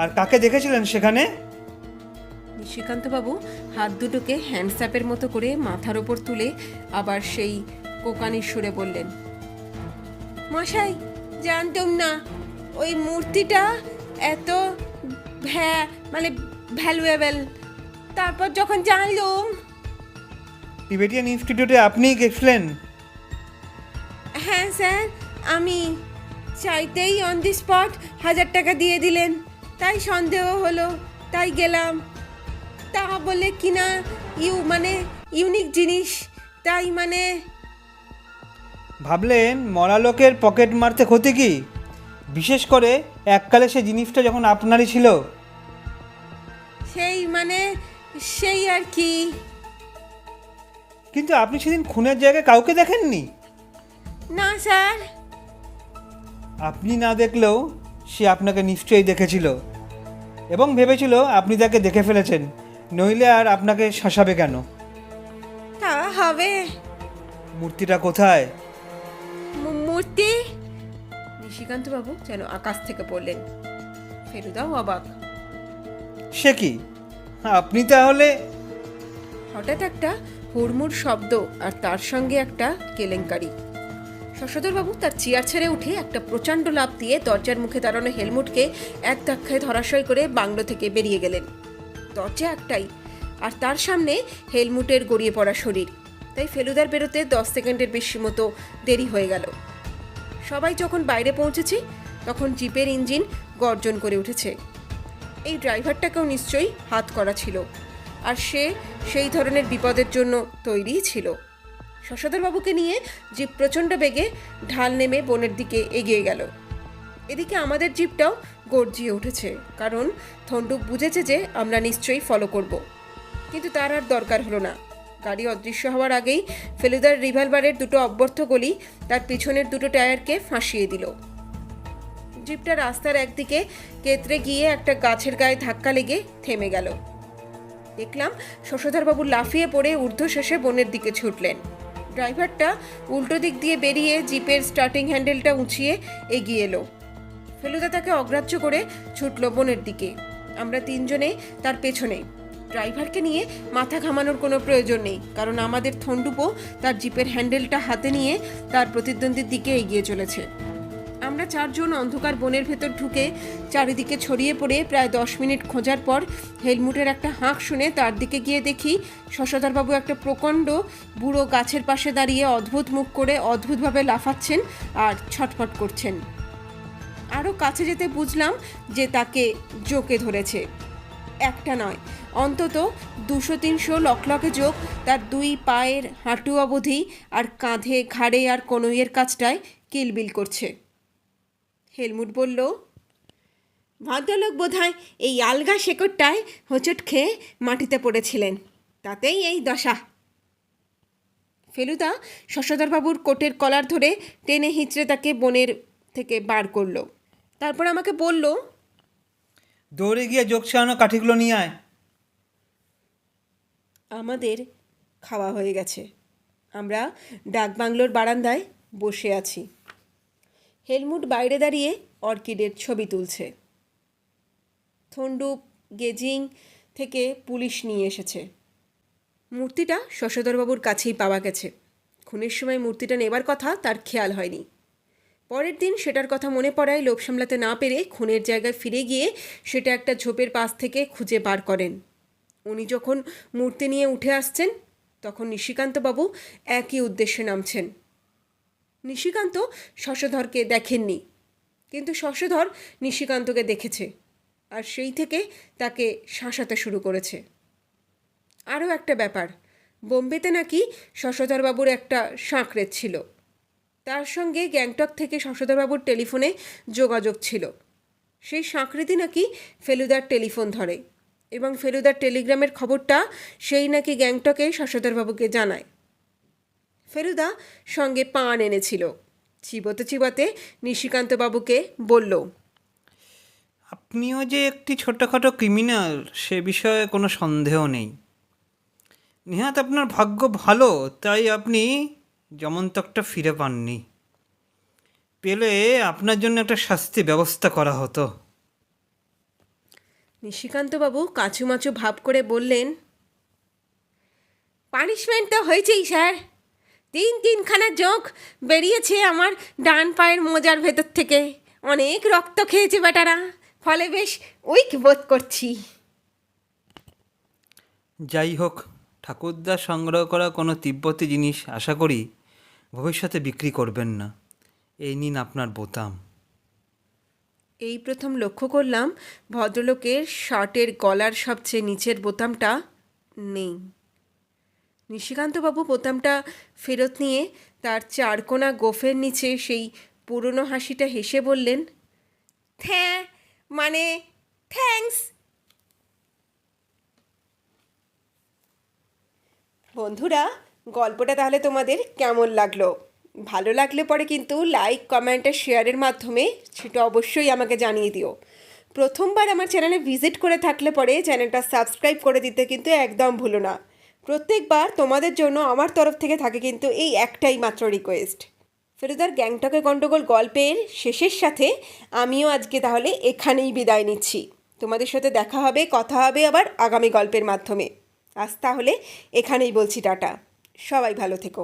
Speaker 1: আর কাকে দেখেছিলেন সেখানে?
Speaker 2: নিশিকান্তবাবু হাত দুটোকে হ্যান্ডস্যাপের মতো করে মাথার ওপর তুলে আবার সেই কোকানির সুরে বললেন, মশাই, জানতাম না ওই মূর্তিটা এত ভ্যালুয়েবল। তারপর যখন জানলুম।
Speaker 1: টিবেটিয়ান ইনস্টিটিউটে আপনিই গেছিলেন?
Speaker 2: হ্যাঁ স্যার, আমি চাইতেই অন দি স্পট 1000 টাকা দিয়ে দিলেন, তাই সন্দেহ হলো, তাই গেলাম। তা বলে কিনা ইউনিক জিনিস, তাই
Speaker 1: ভাবলেন মরা লোকের পকেট মারতে ক্ষতি কি, বিশেষ করে এককালে সে জিনিসটা যখন আপনারই ছিল।
Speaker 2: সেই সেই আর কি।
Speaker 1: কিন্তু আপনি সেদিন খুনের জায়গায় কাউকে দেখেননি?
Speaker 2: না স্যার।
Speaker 1: আপনি না দেখলেও সে আপনাকে নিশ্চয়ই দেখেছিল এবং ভেবেছিল আপনি তাকে দেখে ফেলেছেন, নইলে আর আপনাকে শাসাবে কেন?
Speaker 2: তা হবে।
Speaker 1: মূর্তিটা কোথায়?
Speaker 2: মূর্তি? নিশিকান্তবাবু যেন আকাশ থেকে পড়লেন। ফেলুদাও অবাক।
Speaker 1: সে কি, আপনি তাহলে?
Speaker 2: হঠাৎ একটা হুড়মুড় শব্দ আর তার সঙ্গে একটা কেলেঙ্কারি। শশধরবাবু তার চেয়ার ছেড়ে উঠে একটা প্রচণ্ড লাফ দিয়ে দরজার মুখে দাঁড়ানো হেলমুটকে এক ধাক্কায় ধরাশয় করে বাংলো থেকে বেরিয়ে গেলেন। দরজা একটাই, আর তার সামনে হেলমুটের গড়িয়ে পড়া শরীর। তাই ফেলুদার বেরোতে 10 সেকেন্ডের বেশি মতো দেরি হয়ে গেল। সবাই যখন বাইরে পৌঁছেছি তখন জিপের ইঞ্জিন গর্জন করে উঠেছে। এই ড্রাইভারটাকেও নিশ্চয়ই হাত করা ছিল, আর সে সেই ধরনের বিপদের জন্য তৈরিই ছিল। শশধরবাবুকে নিয়ে জিপ প্রচণ্ড বেগে ঢাল নেমে বনের দিকে এগিয়ে গেল। এদিকে আমাদের জিপটাও গর্জিয়ে উঠেছে, কারণ থন্ডুক বুঝেছে যে আমরা নিশ্চয়ই ফলো করব। কিন্তু তার আর দরকার হলো না। গাড়ি অদৃশ্য হওয়ার আগেই ফেলুদার রিভলভারের দুটো অব্যর্থ গুলি তার পিছনের দুটো টায়ারকে ফাঁসিয়ে দিল। জিপটা রাস্তার একদিকে কেতরে গিয়ে একটা গাছের গায়ে ধাক্কা লেগে থেমে গেল। দেখলাম শশধরবাবু লাফিয়ে পড়ে ঊর্ধ্বশ্বাসে বনের দিকে ছুটলেন। ড্রাইভারটা উল্টো দিক দিয়ে বেরিয়ে জিপের স্টার্টিং হ্যান্ডেলটা উঁচিয়ে এগিয়ে এলো। ফেলুদা তাকে অগ্রাহ্য করে ছুটল বনের দিকে। আমরা তিনজনে তার পেছনে। ড্রাইভারকে নিয়ে মাথা ঘামানোর কোনো প্রয়োজন নেই, কারণ আমাদের থন্ডুপো তার জিপের হ্যান্ডেলটা হাতে নিয়ে তার প্রতিদ্বন্দ্বীর দিকে এগিয়ে চলেছে। আমরা চারজন অন্ধকার বনের ভেতর ঢুকে চারিদিকে ছড়িয়ে পড়ে প্রায় 10 মিনিট খোঁজার পর হেলমুটের একটা হাঁক শুনে তার দিকে গিয়ে দেখি শশধরবাবু একটা প্রকাণ্ড বুড়ো গাছের পাশে দাঁড়িয়ে অদ্ভুত মুখ করে অদ্ভুতভাবে লাফাচ্ছেন আর ছটফট করছেন। আরও কাছে যেতে বুঝলাম যে তাকে জোকে ধরেছে। একটা নয়, অন্তত 200-300 লকলকে জোক তার দুই পায়ের হাঁটু অবধি আর কাঁধে, ঘাড়ে আর কনুইয়ের কাছটায় কিলবিল করছে। হেলমুট বলল, ভদ্রলোক বোধহয় এই আলগা শেকড়টায় হোঁচট খেয়ে মাটিতে পড়েছিলেন, তাতেই এই দশা। ফেলুদা শশধরবাবুর কোটের কলার ধরে টেনে হিঁচড়ে তাকে বনের থেকে বার করলো। তারপর আমাকে বলল,
Speaker 1: দৌড়ে গিয়ে যোগ ছাড়ানো কাঠিগুলো নিয়ে আয়।
Speaker 2: আমাদের খাওয়া হয়ে গেছে। আমরা ডাকবাংলোর বারান্দায় বসে আছি। হেলমুট বাইরে দাঁড়িয়ে অর্কিডের ছবি তুলছে। থন্ডুপ গেজিং থেকে পুলিশ নিয়ে এসেছে। মূর্তিটা শশধরবাবুর কাছেই পাওয়া গেছে। খুনের সময় মূর্তিটা নেবার কথা তার খেয়াল হয়নি। পরের দিন সেটার কথা মনে পড়ায় লোভ সামলাতে না পেরে খুনের জায়গায় ফিরে গিয়ে সেটা একটা ঝোপের পাশ থেকে খুঁজে বার করেন। উনি যখন মূর্তি নিয়ে উঠে আসছেন তখন নিশিকান্তবাবু একই উদ্দেশ্যে নামছেন। নিশিকান্ত শশধরকে দেখেননি, কিন্তু শশধর নিশিকান্তকে দেখেছে, আর সেই থেকে তাকে শাসাতে শুরু করেছে। আরও একটা ব্যাপার, বোম্বেতে নাকি শশধরবাবুর একটা সাঁকড়েত ছিল। তার সঙ্গে গ্যাংটক থেকে শশধরবাবুর টেলিফোনে যোগাযোগ ছিল। সেই সাঁকড়েতি নাকি ফেলুদার টেলিফোন ধরে। এবং ফেলুদার টেলিগ্রামের খবরটা সেই নাকি গ্যাংটকে শশধরবাবুকে জানায়। ফেলুদা সঙ্গে পান এনেছিল। চিবোতে চিবোতে নিশিকান্তবাবুকে বলল,
Speaker 1: আপনিও যে একটি ছোটোখাটো ক্রিমিনাল সে বিষয়ে কোনো সন্দেহ নেই। নেহাত আপনার ভাগ্য ভালো, তাই আপনি যমন্তকটা ফিরে পাননি। পেলে আপনার জন্য একটা শাস্তি ব্যবস্থা করা হতো।
Speaker 2: নিশিকান্তবাবু কাঁচুমাচু ভাব করে বললেন, পানিশমেন্ট তো হয়েছেই স্যার। তিনখানা জোঁক বেরিয়েছে আমার ডান পায়ের মোজার ভেতর থেকে। অনেক রক্ত খেয়েছে বেটারা, ফলে বেশ উইক বোধ করছি।
Speaker 1: যাই হোক, ঠাকুরদা সংগ্রহ করা কোনো তিব্বতী জিনিস আশা করি ভবিষ্যতে বিক্রি করবেন না। এই নিন আপনার বোতাম।
Speaker 2: এই প্রথম লক্ষ্য করলাম ভদ্রলোকের শার্টের গলার সবচেয়ে নিচের বোতামটা নেই। নিশিকান্তবাবু বোতামটা ফেরত নিয়ে তার চারকোনা গোফের নিচে সেই পুরনো হাসিটা হেসে বললেন, থ্যাঙ্কস। বন্ধুরা, গল্পটা তাহলে তোমাদের কেমন লাগলো? ভালো লাগলে পরে কিন্তু লাইক, কমেন্ট আর শেয়ারের মাধ্যমে সেটা অবশ্যই আমাকে জানিয়ে দিও। প্রথমবার আমার চ্যানেলে ভিজিট করে থাকলে পরে চ্যানেলটা সাবস্ক্রাইব করে দিতে কিন্তু একদম ভুলো না। প্রত্যেকবার তোমাদের জন্য আমার তরফ থেকে থাকে কিন্তু এই একটাই মাত্র রিকোয়েস্ট। ফেলুদার গ্যাংটকে গণ্ডগোল গল্পের শেষের সাথে আমিও আজকে তাহলে এখানেই বিদায় নিচ্ছি। তোমাদের সাথে দেখা হবে, কথা হবে আবার আগামী গল্পের মাধ্যমে। আজ তাহলে এখানেই বলছি টাটা। সবাই ভালো থেকো।